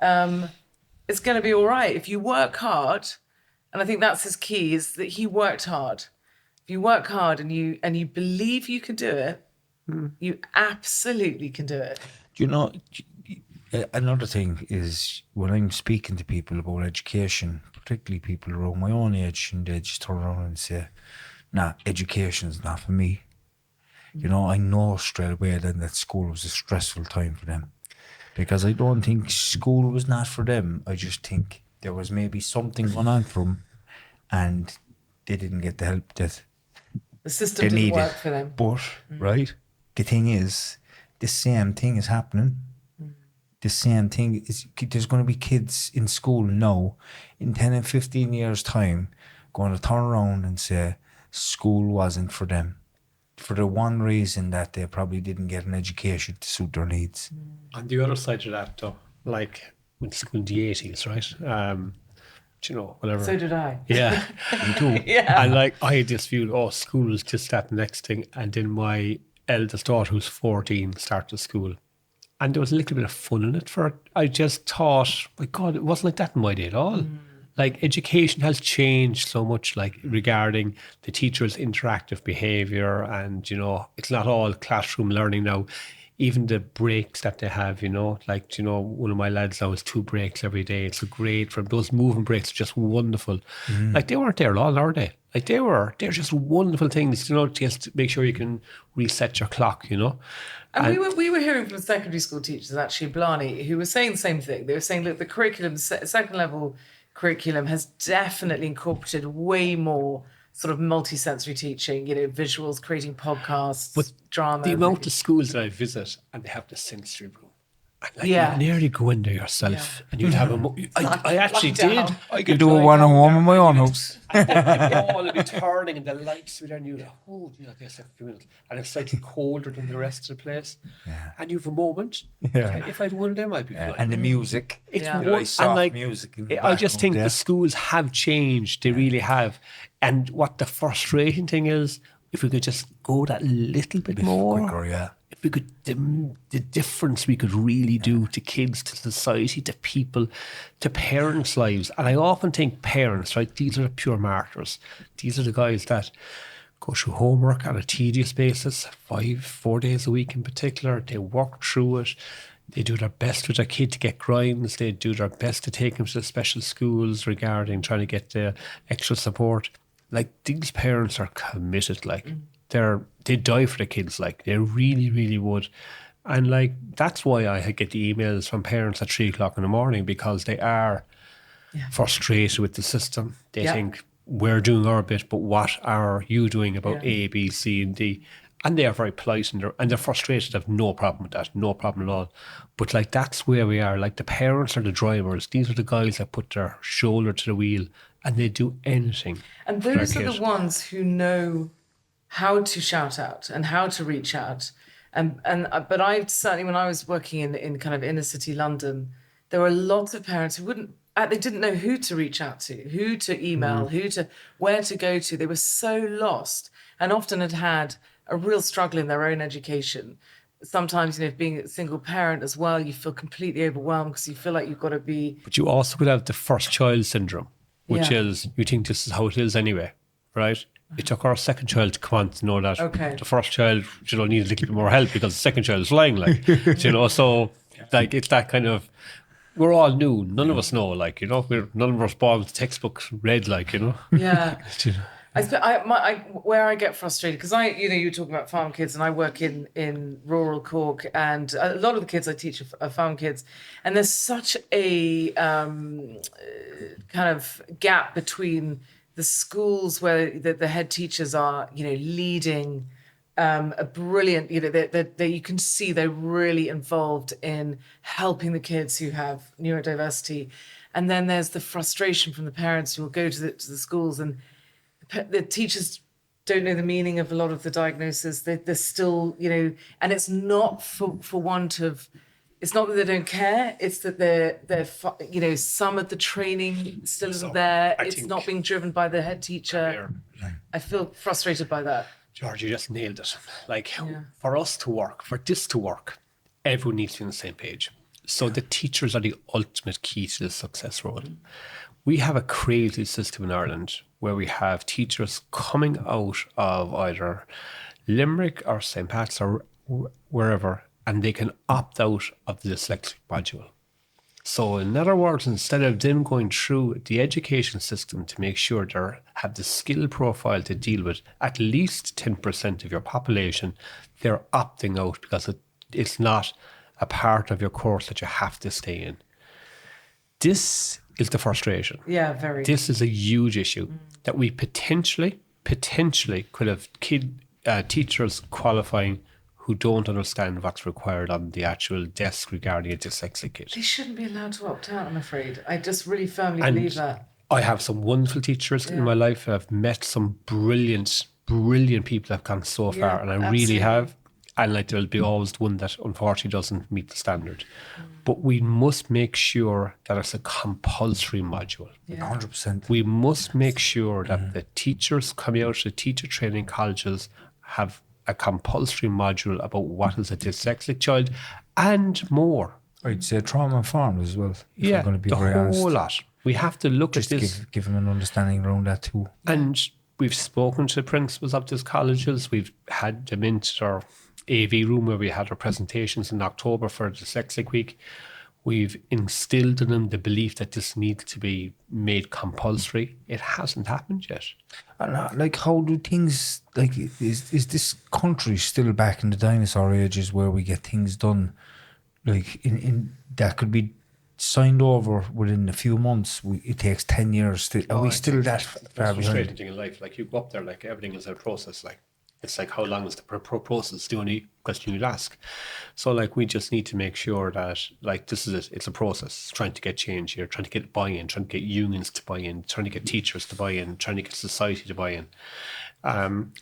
It's going to be all right if you work hard. And I think that's his key, is that he worked hard. If you work hard and you believe you can do it, you absolutely can do it. Another thing is, when I'm speaking to people about education, particularly people around my own age, and they just turn around and say, nah, education's not for me. I know straight away then that school was a stressful time for them, because I don't think school was not for them. I just think there was maybe something going on for them, and they didn't get the help that the system didn't work for them. But, right, the thing is, the same thing is happening. The same thing is, there's going to be kids in school now, in 10 and 15 years' time, going to turn around and say school wasn't for them, for the one reason that they probably didn't get an education to suit their needs. On the other side of that, though, like went to school in the 80s, right? Whatever. So did I. Yeah. Me too. Yeah. And like, I had this view, school was just that next thing. And then my eldest daughter, who's 14, started school. And there was a little bit of fun in it for her. I just thought, my God, it wasn't like that in my day at all. Like, education has changed so much, like, regarding the teacher's interactive behaviour. And, it's not all classroom learning now. even the breaks that they have, like, one of my lads now has 2 breaks every day. It's great for those moving breaks, are just wonderful. Like, they weren't there long, are they? Like, they're just wonderful things, just to make sure you can reset your clock, And we were hearing from secondary school teachers, actually, Blarney, who were saying the same thing. They were saying, look, the curriculum, second level curriculum has definitely incorporated way more sort of multi-sensory teaching, visuals, creating podcasts, But drama. the amount of schools that I visit and they have the sensory room. And you'd nearly go in there yourself and you'd have I actually did. I could do a one-on-one in my own house. And the ball would be turning and the lights would be there and you'd there's a few minutes. And it's slightly colder than the rest of the place. Yeah. And you've a moment. Yeah. If I'd one of them, I'd be fine. And the music. It's soft music. I just think the schools have changed. They really have. And what the frustrating thing is, if we could just go that little bit more quicker, yeah. If we could, the difference we could really do to kids, to society, to people, to parents' lives. And I often think parents, right, these are the pure martyrs. These are the guys that go through homework on a tedious basis, 4 days a week in particular. They work through it. They do their best with their kid to get grinds. They do their best to take them to the special schools regarding trying to get the extra support. Like, these parents are committed, like. They die for the kids, like, they really, really would. And like, that's why I get the emails from parents at 3 o'clock in the morning, because they are frustrated with the system. They think we're doing our bit, but what are you doing about A, B, C, and D? And they are very polite and they're frustrated. Have no problem with that, no problem at all. But like, that's where we are. Like, the parents are the drivers. These are the guys that put their shoulder to the wheel and they do anything. And those are the ones who know how to shout out and how to reach out. But I certainly, when I was working in kind of inner city London, there were lots of parents who they didn't know who to reach out to, who to email, where to go to. They were so lost and often had a real struggle in their own education. Sometimes, being a single parent as well, you feel completely overwhelmed because you feel like you've got to be. But you also could have the first child syndrome, which is, you think this is how it is anyway, right? It took our second child to come on to know that the first child, needed a little bit more help because the second child is flying, like, so like, it's that kind of, we're all new. None of us know, like, none of us born with textbooks read, like, Yeah. Where I get frustrated, because you talk about farm kids, and I work in rural Cork, and a lot of the kids I teach are farm kids, and there's such a kind of gap between the schools where the head teachers are, leading a brilliant, that you can see they're really involved in helping the kids who have neurodiversity. And then there's the frustration from the parents who will go to the schools, and the teachers don't know the meaning of a lot of the diagnoses. They're still, and it's not for want of, it's not that they don't care. It's that they're some of the training still isn't there. It's not being driven by the head teacher. I feel frustrated by that. George, you just nailed it. Like, for us to work, for this to work, everyone needs to be on the same page. So the teachers are the ultimate key to the success role. We have a crazy system in Ireland where we have teachers coming out of either Limerick or St. Pat's or wherever, and they can opt out of the dyslexic module. So in other words, instead of them going through the education system to make sure they have the skill profile to deal with at least 10% of your population, they're opting out because it's not a part of your course that you have to stay in. This is the frustration. Yeah, very. This is a huge issue that we potentially could have teachers qualifying who don't understand what's required on the actual desk regarding a dyslexic kid. They shouldn't be allowed to opt out, I'm afraid. I just really firmly believe that. I have some wonderful teachers in my life. I've met some brilliant people that have gone so far, and I really have. And like, there'll be always one that unfortunately doesn't meet the standard. But we must make sure that it's a compulsory module. 100%. We must make sure that the teachers coming out of the teacher training colleges have a compulsory module about what is a dyslexic child and more. I'd say trauma-informed as well. If I'm going to be the very honest. whole lot. We have to look Just at this. give them an understanding around that too. And we've spoken to principals of these colleges. We've had them into our AV room where we had our presentations in October for Dyslexic Week, we've instilled in them the belief that this needs to be made compulsory. It hasn't happened yet. And like, how do things, like, is this country still back in the dinosaur ages where we get things done, like, in that could be signed over within a few months? It takes 10 years. Are we still that far frustrating behind? thing in life. Like, you go up there, like, everything is a process. Like, it's like, how long is the process? The only question you'd ask. So, like, we just need to make sure that, like, this is it. It's a process. Trying to get change here, trying to get buy-in, trying to get unions to buy in, trying to get teachers to buy in, trying to get society to buy in.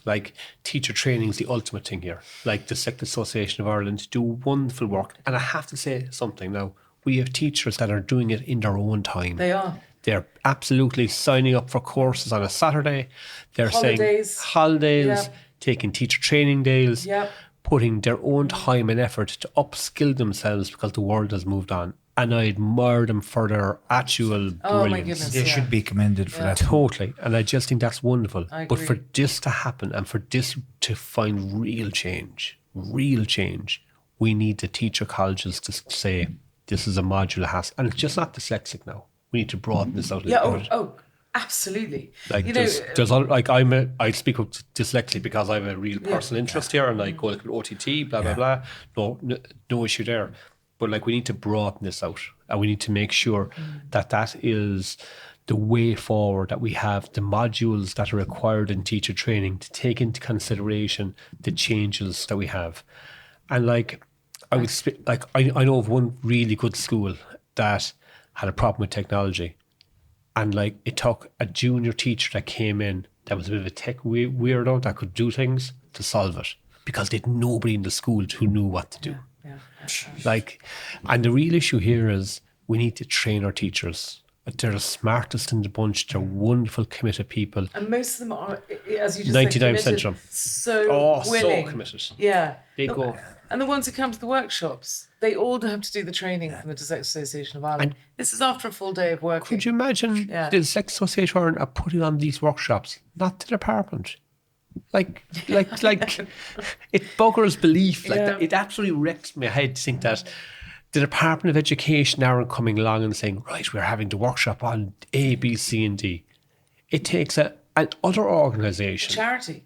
Like, teacher training is the ultimate thing here. Like, the Dyslexia Association of Ireland do wonderful work. And I have to say something now. We have teachers that are doing it in their own time. They are. They're absolutely signing up for courses on a Saturday. They're Holidays. saying holidays, Yeah. taking teacher training days, Yep. putting their own time and effort to upskill themselves because the world has moved on. And I admire them for their actual Oh, my brilliance. goodness. They should be commended for that. Totally. And I just think that's wonderful. I But for agree. this to happen and for this to find real change, we need the teacher colleges to say, this is a module that has, and it's just not dyslexic now. We need to broaden this out a Yeah. little bit. Oh, absolutely. Like, you know, there's like, I speak of dyslexic because I have a real personal interest here, and I go like OTT, blah, blah, blah. No issue there. But like, we need to broaden this out, and we need to make sure that is the way forward, that we have the modules that are required in teacher training to take into consideration the changes that we have. And like, I would I know of one really good school that had a problem with technology, and like, it took a junior teacher that came in that was a bit of a tech weirdo that could do things to solve it, because they had nobody in the school who knew what to do. yeah. Like, and the real issue here is we need to train our teachers. They're the smartest in the bunch. They're wonderful, committed people. And most of them are, as you just 99% said, of them. so willing. So committed. Yeah. They go. And the ones who come to the workshops, they all have to do the training from the Dyslexia Association of Ireland. This is after a full day of working. Could you imagine Yeah. the Dyslexia Association of Ireland are putting on these workshops, not to the department? Like, it buggers belief. Like, Yeah. it absolutely wrecks my head to think that the Department of Education aren't coming along and saying, right, we're having the workshop on A, B, C, and D. It takes an other organisation, Charity.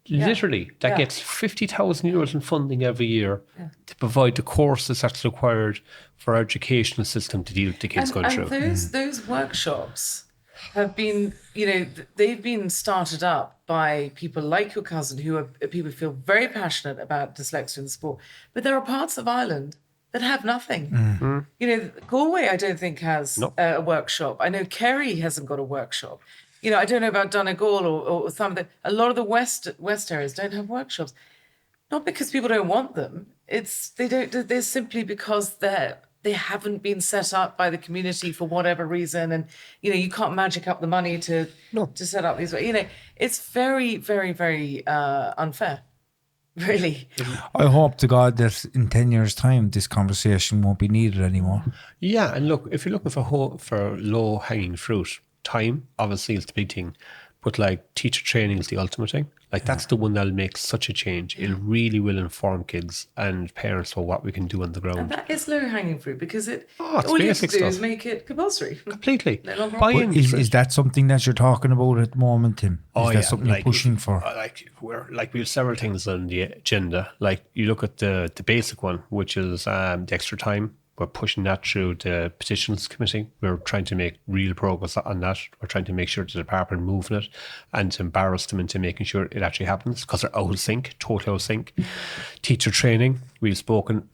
literally, that Yeah. gets 50,000 euros in funding every year to provide the courses that's required for our educational system to deal with the kids going through. And those workshops have been, they've been started up by people like your cousin, who are people who feel very passionate about dyslexia and sport. But there are parts of Ireland that have nothing. Galway, I don't think has a workshop. I know Kerry hasn't got a workshop. I don't know about Donegal or some of a lot of the west areas don't have workshops. Not because people don't want them. They're simply because they haven't been set up by the community for whatever reason, and you can't magic up the money to set up these. It's very, very, very unfair. Really. I hope to God that in 10 years' time, this conversation won't be needed anymore. Yeah, and look, if you're looking for low-hanging fruit, time obviously is the big thing, but like, teacher training is the ultimate thing. Like, that's the one that'll make such a change. It really will inform kids and parents for what we can do on the ground. And that is low-hanging fruit, because it's all you have to basic do is stuff. make it compulsory. Completely. No longer Buy-in. Is that something that you're talking about at the moment, Tim? Is that something you're pushing for? We have several things on the agenda. Like, you look at the basic one, which is the extra time. We're pushing that through the petitions committee. We're trying to make real progress on that. We're trying to make sure the department moving it and to embarrass them into making sure it actually happens, because they're out of sync, totally out of sync. Teacher training, we've spoken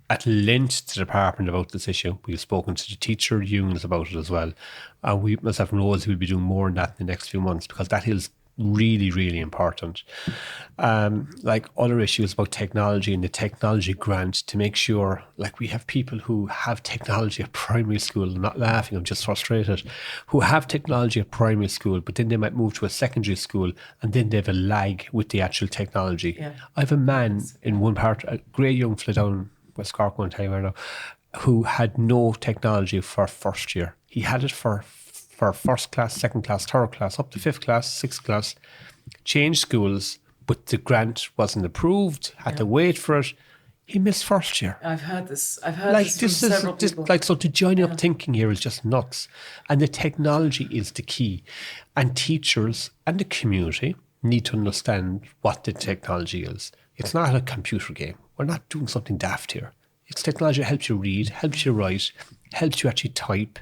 at length to the department about this issue. We've spoken to the teacher unions about it as well. And myself and Rose will be doing more on that in the next few months, because that is really, really important. Like, other issues about technology and the technology grant, to make sure, like, we have people who have technology at primary school. I'm not laughing, I'm just frustrated. Who have technology at primary school, but then they might move to a secondary school, and then they have a lag with the actual technology. Yeah. I have a man in one part, a great young fella down West Cork, one time right now, who had no technology for first year. He had it for first class, second class, third class, up to fifth class, sixth class, changed schools, but the grant wasn't approved, had to wait for it. He missed first year. I've heard this. I've heard this from several people. So the joining up thinking here is just nuts. And the technology is the key. And teachers and the community need to understand what the technology is. It's not a computer game. We're not doing something daft here. It's technology that helps you read, helps you write, helps you actually type.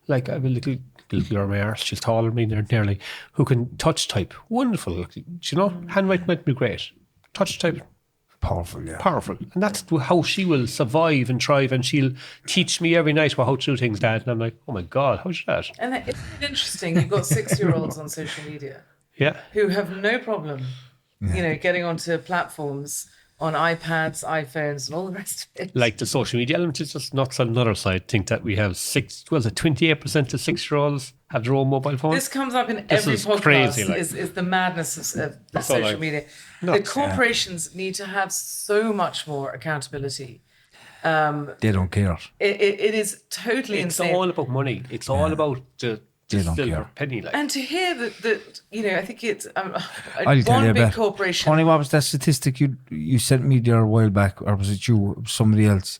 Like I have a little girl, my arse, she's taller than me nearly, who can touch type. Wonderful. Handwriting might be great. Touch type. Powerful, yeah. Powerful. And that's how she will survive and thrive, and she'll teach me every night how to do things, Dad. And I'm like, oh my God, how's that? And it's interesting. You've got 6-year-olds on social media who have no problem, getting onto platforms on iPads, iPhones, and all the rest of it. Like the social media element is just nuts on another side. Think that we have 28% of 6-year-olds have their own mobile phone. This comes up in every podcast. Crazy, is the madness of the social media. Nuts. The corporations need to have so much more accountability. They don't care. It is totally insane. It's all about money. It's all about the silver penny. Like. And to hear that I think it's I'll tell you big corporation. Tony, what was that statistic you sent me there a while back, or was it you, somebody else,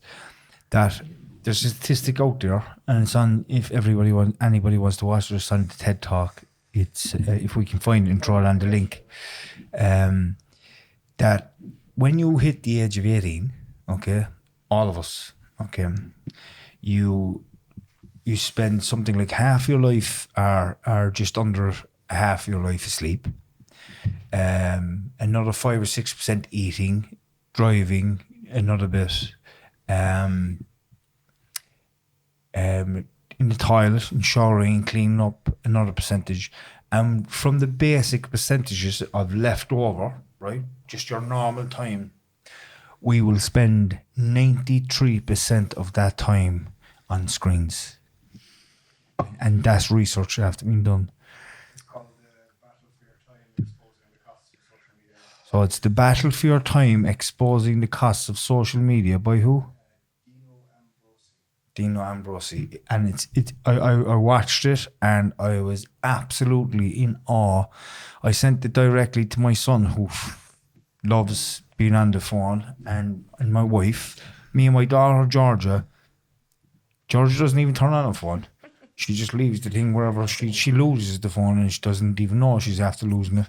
that there's a statistic out there, and it's on, if anybody wants to watch it, it's on the TED Talk. It's if we can find it and throw it on the link, that when you hit the age of 18, okay, all of us, okay, you spend something like half your life or just under half your life asleep. Another 5 or 6% eating, driving, another bit. In the toilet and showering, cleaning up, another percentage. And from the basic percentages of leftover, right, just your normal time, we will spend 93% of that time on screens. And that's research after being done. It's called the battle for your time exposing the costs of social media. So it's the battle for your time exposing the costs of social media by who? Dino Ambrosi. And I watched it and I was absolutely in awe. I sent it directly to my son, who loves being on the phone, and my wife. Me and my daughter Georgia doesn't even turn on her phone. She just leaves the thing wherever she loses the phone, and she doesn't even know she's after losing it.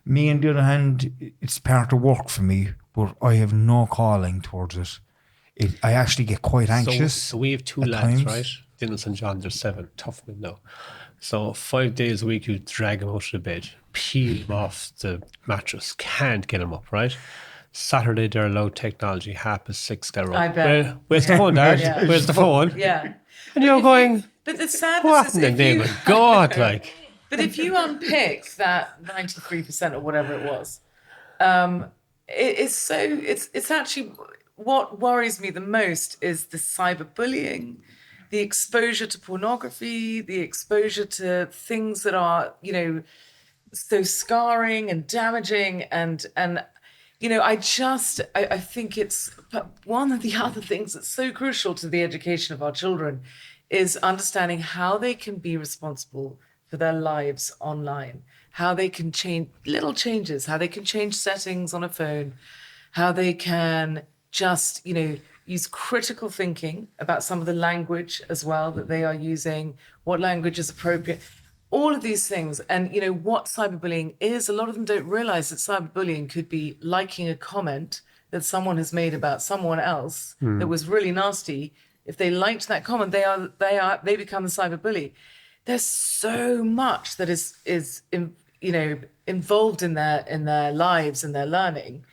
Me, on the other hand, it's part of work for me, but I have no calling towards it. I actually get quite anxious. So we have 2 lads, times. right? Dennis and John, they're 7, tough men now. So 5 days a week, you drag them out of the bed, peel them off the mattress, can't get them up, right? Saturday, they're allowed technology, 6:30, they're up. I bet. Where's the phone, Dad? Yeah. Where's the phone? Yeah. And you're going, But the sadness what is in the name of God, like? But if you unpick that 93% or whatever it was, it's actually what worries me the most is the cyberbullying, the exposure to pornography, the exposure to things that are, so scarring and damaging, and I think it's one of the other things that's so crucial to the education of our children is understanding how they can be responsible for their lives online, how they can change little changes, how they can change settings on a phone, how they can just, use critical thinking about some of the language as well that they are using, what language is appropriate, all of these things. And, what cyberbullying is, a lot of them don't realize that cyberbullying could be liking a comment that someone has made about someone else that was really nasty. If they liked that comment, they become the cyberbully. There's so much that is involved in their lives and their learning.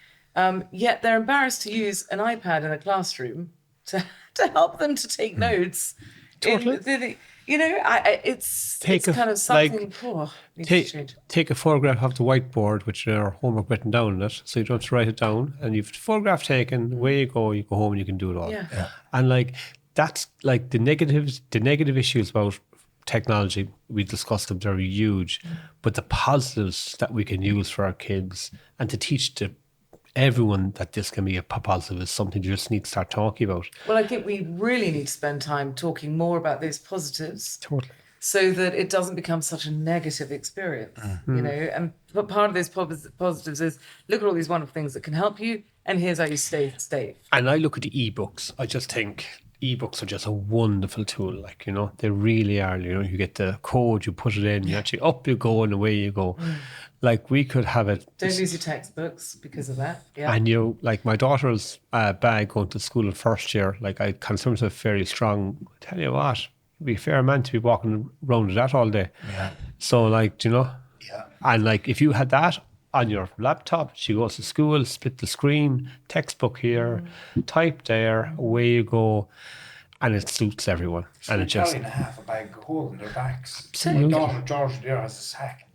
Yet they're embarrassed to use an iPad in a classroom to help them to take notes. Totally. It's kind of something needs to change. Take a photograph of the whiteboard, which are homework written down on it, so you don't have to write it down, and you've the photograph taken, away you go home and you can do it all. Yeah. And that's the negative issues about technology, we discussed them, they're huge, but the positives that we can use for our kids and to teach everyone that this can be a positive is something you just need to start talking about. Well, I think we really need to spend time talking more about those positives. Totally. so that it doesn't become such a negative experience, you know. And but part of those positives is look at all these wonderful things that can help you, and here's how you stay safe. And I look at the ebooks. I just think ebooks are just a wonderful tool. Like, you know, they really are. You know, you get the code, you put it in, you actually up you go and away you go. Like, we could have it. Don't lose your textbooks because of that. Yeah. And, you know, like my daughter's bag going to school in first year, like I consider myself fairly strong. I tell you what, it'd be a fair man to be walking around with that all day. Yeah. So, like, do you know? Yeah. And like, if you had that on your laptop, she goes to school, split the screen, textbook here, type there, away you go. And it suits everyone. And it just... and a half a bag holding their backs. Absolutely. My daughter George there has a sack.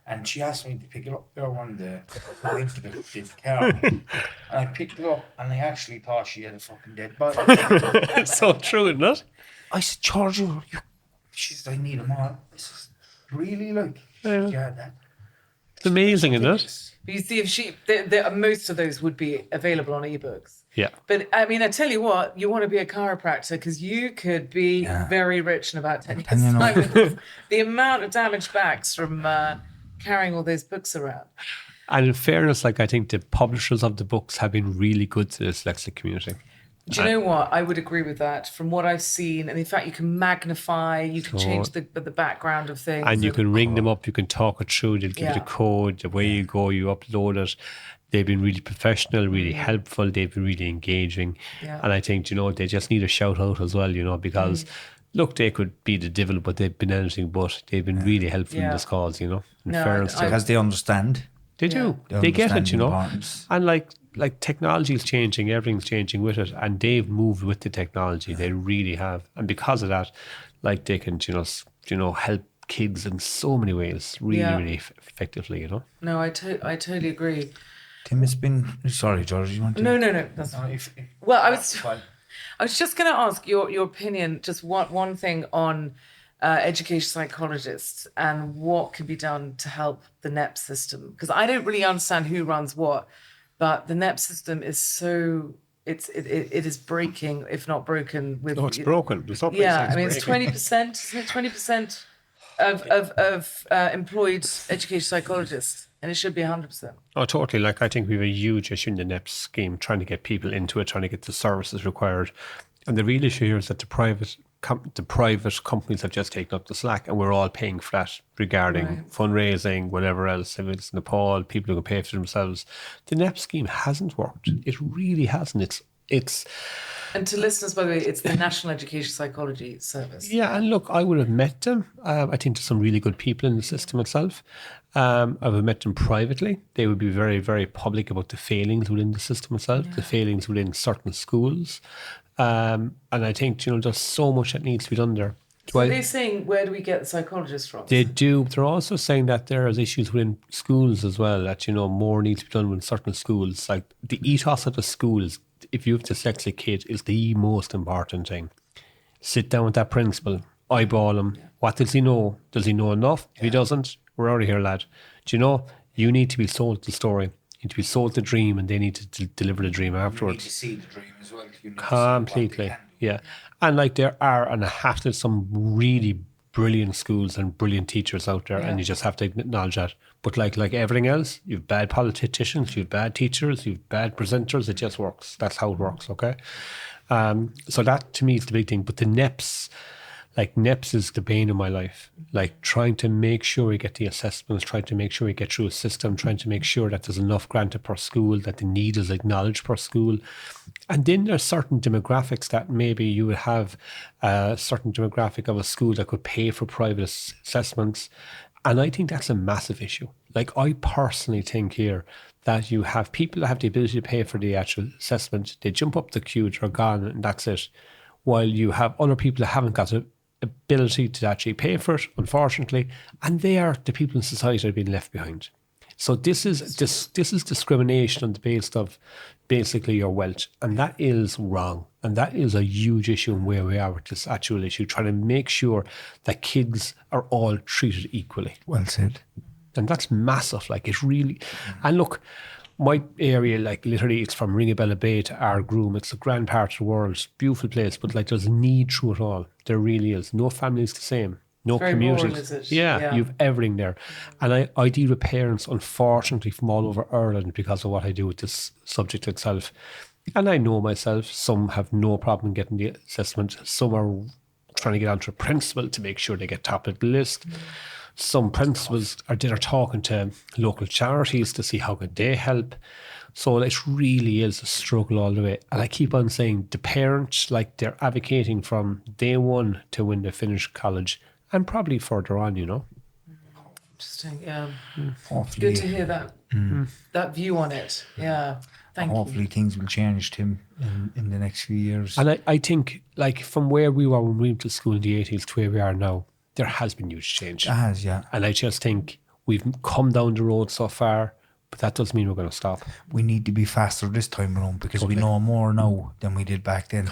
And she asked me to pick it up there one day, go into the car. And I picked it up, and I actually thought she had a fucking dead body. It's so true, isn't it? I said, George, she said, I need them all. I said, really? Like, yeah, that. It's amazing, isn't it? But you see, if most of those would be available on ebooks. Yeah. But I mean, I tell you what, you want to be a chiropractor because you could be very rich in about 10 years' And you know- time. With the amount of damaged backs from carrying all those books around. And in fairness, like, I think the publishers of the books have been really good to the dyslexic community. Do you know what? I would agree with that from what I've seen. And in fact, you can magnify, you can change the background of things. And you can ring them up, you can talk it through, they'll give you the code, the way you go, you upload it. They've been really professional, really helpful, they've been really engaging. Yeah. And I think, you know, they just need a shout out as well, you know, because look, they could be the devil, but they've been anything but. They've been really helpful in this cause, you know. In fairness to them. Because they understand. They do. They They get understand it, you the know. importance. And like technology is changing, everything's changing with it, and they've moved with the technology. They really have, and because of that, like they can, you know, help kids in so many ways, really effectively, you know. No, I totally agree. Tim, it's been. Sorry, George, you want to? No, that's fine. Well, I was just going to ask your opinion, just one thing on education psychologists and what can be done to help the NEP system. Because I don't really understand who runs what, but the NEP system is so... It is breaking, if not broken. With No, it's broken. There's not I mean, it's 20%, isn't it? 20% of employed education psychologists, and it should be 100%. Oh, totally. Like, I think we have a huge issue in the NEP scheme, trying to get people into it, trying to get the services required. And the real issue here is that the private companies have just taken up the slack, and we're all paying for that regarding fundraising, whatever else. If it's Nepal, people who can pay for themselves. The NEP scheme hasn't worked. It really hasn't. It's And to listeners, by the way, it's the National Education Psychology Service. Yeah, and look, I would have met them. I think there's some really good people in the system itself. I would have met them privately. They would be very, very public about the failings within the system itself, the failings within certain schools. And I think, you know, there's so much that needs to be done there. So they're saying, where do we get the psychologists from? They do. They're also saying that there is issues within schools as well, that, you know, more needs to be done with certain schools. Like the ethos of the schools, if you have a dyslexic kid, is the most important thing. Sit down with that principal, eyeball him. Yeah. What does he know? Does he know enough? If he doesn't, we're out of here, lad. Do you know, you need to be sold the story. You need to be sold the dream, and they need to deliver the dream afterwards. You need to see the dream as well. You need Completely, yeah. And like there are, and I have to, some really brilliant schools and brilliant teachers out there, and you just have to acknowledge that. But like everything else, you've bad politicians, you've bad teachers, you've bad presenters. It just works. That's how it works. Okay. So that to me is the big thing. But the NEPs, like NEPs is the bane of my life. Like trying to make sure we get the assessments, trying to make sure we get through a system, trying to make sure that there's enough granted per school, that the need is acknowledged per school. And then there's certain demographics that maybe you would have a certain demographic of a school that could pay for private assessments. And I think that's a massive issue. Like I personally think here that you have people that have the ability to pay for the actual assessment. They jump up the queue, they're gone, and that's it. While you have other people that haven't got the ability to actually pay for it, unfortunately, and they are the people in society that are being left behind. So this is discrimination on the basis of basically your wealth, and that is wrong. And that is a huge issue in where we are with this actual issue, trying to make sure that kids are all treated equally. Well said. And that's massive. Like it really, and look, my area, like literally it's from Ringabella Bay to Argroom. It's a grand part of the world, beautiful place, but like there's a need through it all. There really is. No family is the same. no very communities. rural, is it? Yeah, Yeah. you've everything there. And I deal with parents, unfortunately, from all over Ireland because of what I do with this subject itself. And I know myself, some have no problem getting the assessment. Some are trying to get onto a principal to make sure they get top of the list. Some principals are there talking to local charities to see how can they help. So it really is a struggle all the way. And I keep on saying the parents, like they're advocating from day one to when they finish college and probably further on, you know. Interesting. Yeah. Hopefully, Good to hear that that view on it. Yeah. Thank hopefully things will change, Tim, in the next few years. And I think, like, from where we were when we went to school in the 80s to where we are now, there has been huge change. It has, yeah. And I just think we've come down the road so far, but that doesn't mean we're going to stop. We need to be faster this time around because we know more now than we did back then.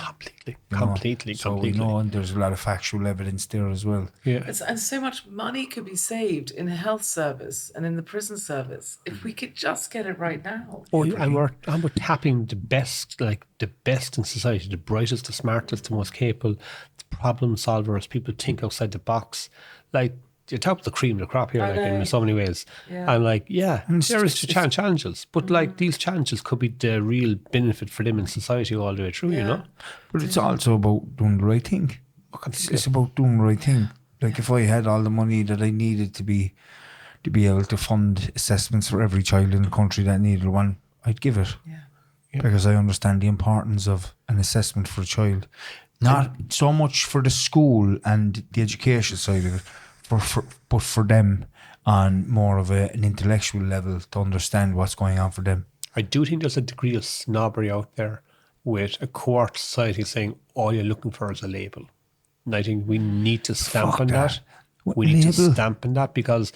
Completely. So we know, and there's a lot of factual evidence there as well. Yeah. And so much money could be saved in the health service and in the prison service if we could just get it right now. Oh, and we're tapping the best in society, the brightest, the smartest, the most capable, the problem solvers, people think outside the box. Like, you're top of the cream of the crop here, I like, know. in so many ways. Yeah. I'm like, yeah, And there is challenges, but like these challenges could be the real benefit for them in society all the way through, you know? But it's also about doing the right thing. It's about doing the right thing. Like if I had all the money that I needed to be able to fund assessments for every child in the country that needed one, I'd give it. Yeah. Because I understand the importance of an assessment for a child. Not so much for the school and the education side of it, but for them on more of an intellectual level to understand what's going on for them. I do think there's a degree of snobbery out there with a cohort society saying all you're looking for is a label. And I think we need to stamp Fuck on that. that. What We need to label? stamp on that because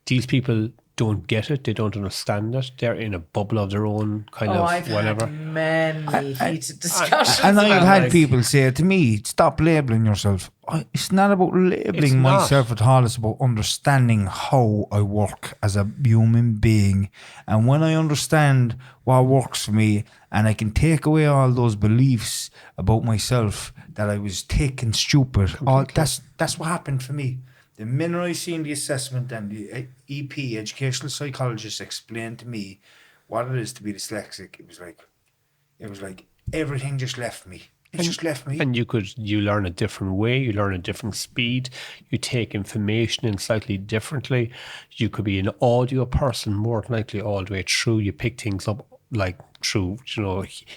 these people don't get it. They don't understand it. They're in a bubble of their own kind of I've whatever. had many heated discussions. And I've about had this. people say to me, stop labelling yourself. It's not about It's labelling not. myself at all. It's about understanding how I work as a human being. And when I understand what works for me and I can take away all those beliefs about myself that I was thick and stupid, that's what happened for me. The minute I seen the assessment and the EP, educational psychologist, explained to me what it is to be dyslexic, it was like everything just left me. It just left me. And you learn a different way, you learn a different speed, you take information in slightly differently. You could be an audio person more than likely all the way through. You pick things up like through,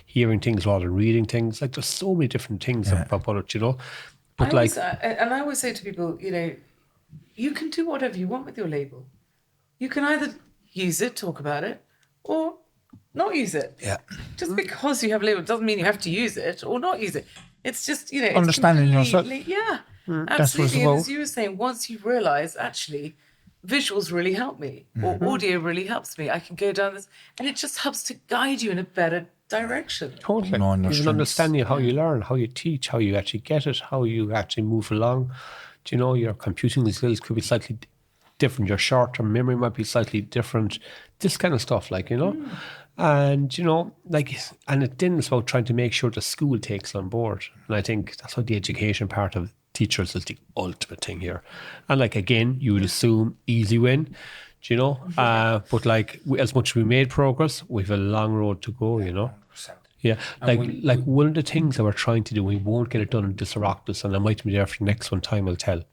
hearing things rather than reading things. Like there's so many different things about it, But I always say to people, you can do whatever you want with your label. You can either use it, talk about it, or not use it. Yeah. Just because you have a label doesn't mean you have to use it or not use it. It's just, it's Understanding yourself. completely- Yeah, That's what it's absolutely. And about. as you were saying, once you realise, actually, visuals really help me, or audio really helps me, I can go down this, and it just helps to guide you in a better direction. totally. No, There's an understands. understanding of how you learn, how you teach, how you actually get it, how you actually move along. Your computing skills could be slightly different. Your short-term memory might be slightly different. This kind of stuff, And, and it then is about trying to make sure the school takes on board. And I think that's what the education part of teachers is the ultimate thing here. And again, you would assume easy win, but as much as we made progress, we've a long road to go, Yeah, one of the things that we're trying to do, we won't get it done in this Oireachtas, and I might be there for the next one, time will tell,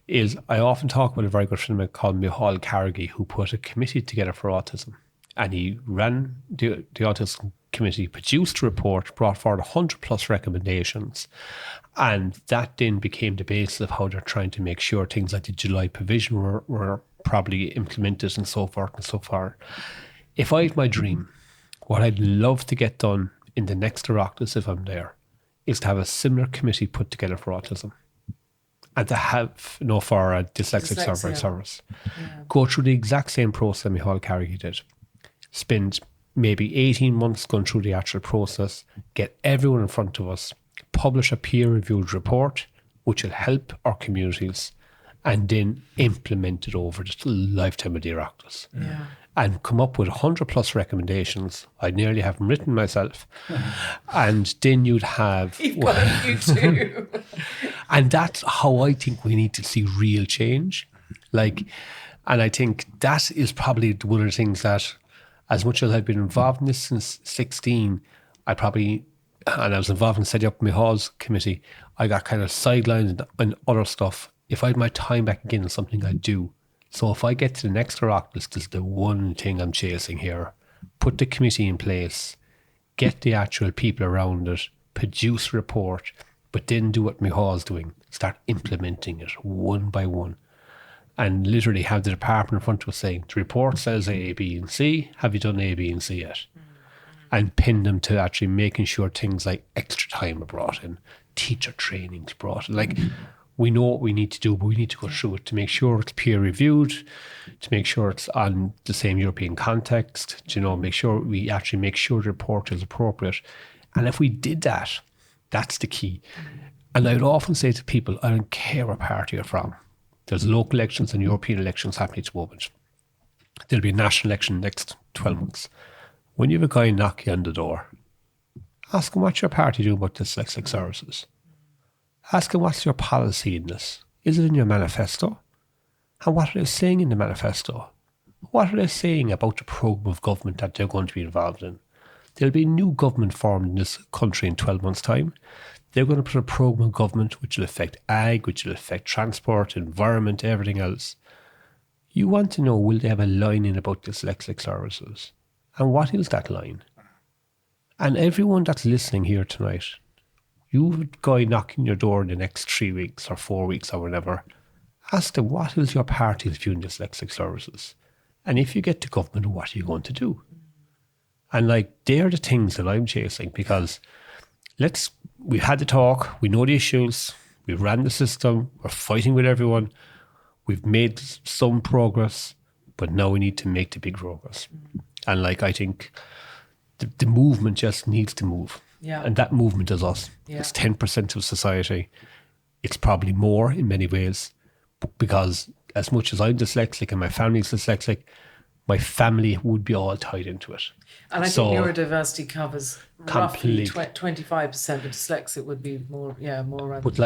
is I often talk about a very good friend of mine called Micheál Carrigy, who put a committee together for autism. And he ran the autism committee, produced a report, brought forward 100 plus recommendations. And that then became the basis of how they're trying to make sure things like the July provision were properly implemented and so forth and so far. If I had my dream, what I'd love to get done in the next Oireachtas, if I'm there, is to have a similar committee put together for autism. And to have, for a dyslexic service. Yeah. Go through the exact same process Micheál Carrigy did. Spend maybe 18 months going through the actual process, get everyone in front of us, publish a peer-reviewed report, which will help our communities, and then implement it over the lifetime of the Oireachtas. Yeah. And come up with 100 plus recommendations. I'd nearly have them written myself. And then you'd have... You've got a few too. And that's how I think we need to see real change. Like, and I think that is probably one of the things that, as much as I've been involved in this since 16, and I was involved in setting up my halls committee, I got kind of sidelined and other stuff. If I had my time back again, it's something I'd do. So if I get to the next Oireachtas, this is the one thing I'm chasing here. Put the committee in place, get the actual people around it, produce a report, but then do what Mihaal's doing. Start implementing it one by one. And literally have the department in front of us saying, the report says A, B, and C. Have you done A, B, and C yet? And pin them to actually making sure things like extra time are brought in, teacher trainings brought in. Like, we know what we need to do, but we need to go through it to make sure it's peer reviewed, to make sure it's on the same European context, to, make sure we actually make sure the report is appropriate. And if we did that, that's the key. And I would often say to people, I don't care what party you're from. There's local elections and European elections happening at the moment. There'll be a national election next 12 months. When you have a guy knock you on the door, ask him what's your party doing about dyslexic services. Ask him what's your policy in this. Is it in your manifesto? And what are they saying in the manifesto? What are they saying about the programme of government that they're going to be involved in? There'll be a new government formed in this country in 12 months' time. They're going to put a programme of government which will affect ag, which will affect transport, environment, everything else. You want to know, will they have a line in about dyslexic services? And what is that line? And everyone that's listening here tonight, you have a guy knocking your door in the next 3 weeks or 4 weeks or whatever, ask them, what is your party's view on dyslexic services? And if you get to government, what are you going to do? And they're the things that I'm chasing, because we've had the talk, we know the issues, we've ran the system, we're fighting with everyone, we've made some progress, but now we need to make the big progress. And I think the movement just needs to move. Yeah. And that movement is us. Yeah. It's 10% of society. It's probably more in many ways, because as much as I'm dyslexic and my family's dyslexic, my family would be all tied into it. And I think neurodiversity covers roughly Complete. 25% of dyslexic would be more around. But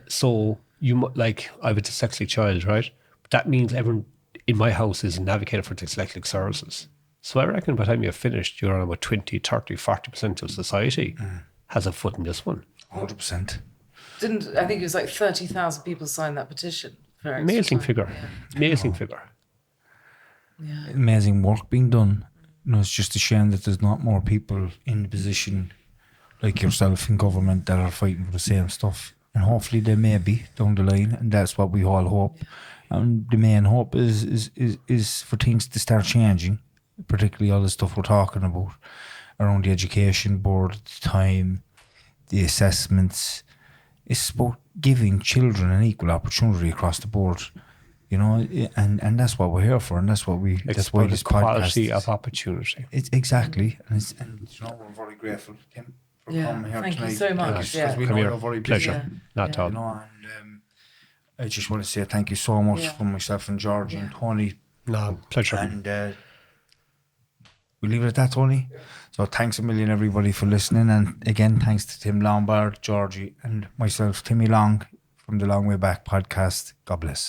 so you I have a dyslexic child, right? But that means everyone in my house is an advocate for dyslexic services. So I reckon by the time you're finished, you're on about 20, 30, 40% of society has a foot in this one. 100%. I think it was 30,000 people signed that petition. For extra Amazing time. figure. Yeah. Amazing figure. Yeah. Amazing work being done. It's just a shame that there's not more people in the position like yourself in government that are fighting for the same stuff. And hopefully there may be down the line, and that's what we all hope. And the main hope is for things to start changing, particularly all the stuff we're talking about around the education board, the time, the assessments. It's about giving children an equal opportunity across the board, and that's what we're here for, and that's what that's why this quality podcast of opportunity. It's exactly, and we're very grateful, Tim, for coming here Thank tonight. you so much. Because we Come know here. you're very Pleasure. busy, Not at all. and I just want to say thank you so much from myself and George and Tony. No, pleasure. And we'll leave it at that, Tony. So thanks a million, everybody, for listening. And again, thanks to Tim Lombard, Georgie, and myself, Timmy Long, from the Long Way Back podcast. God bless.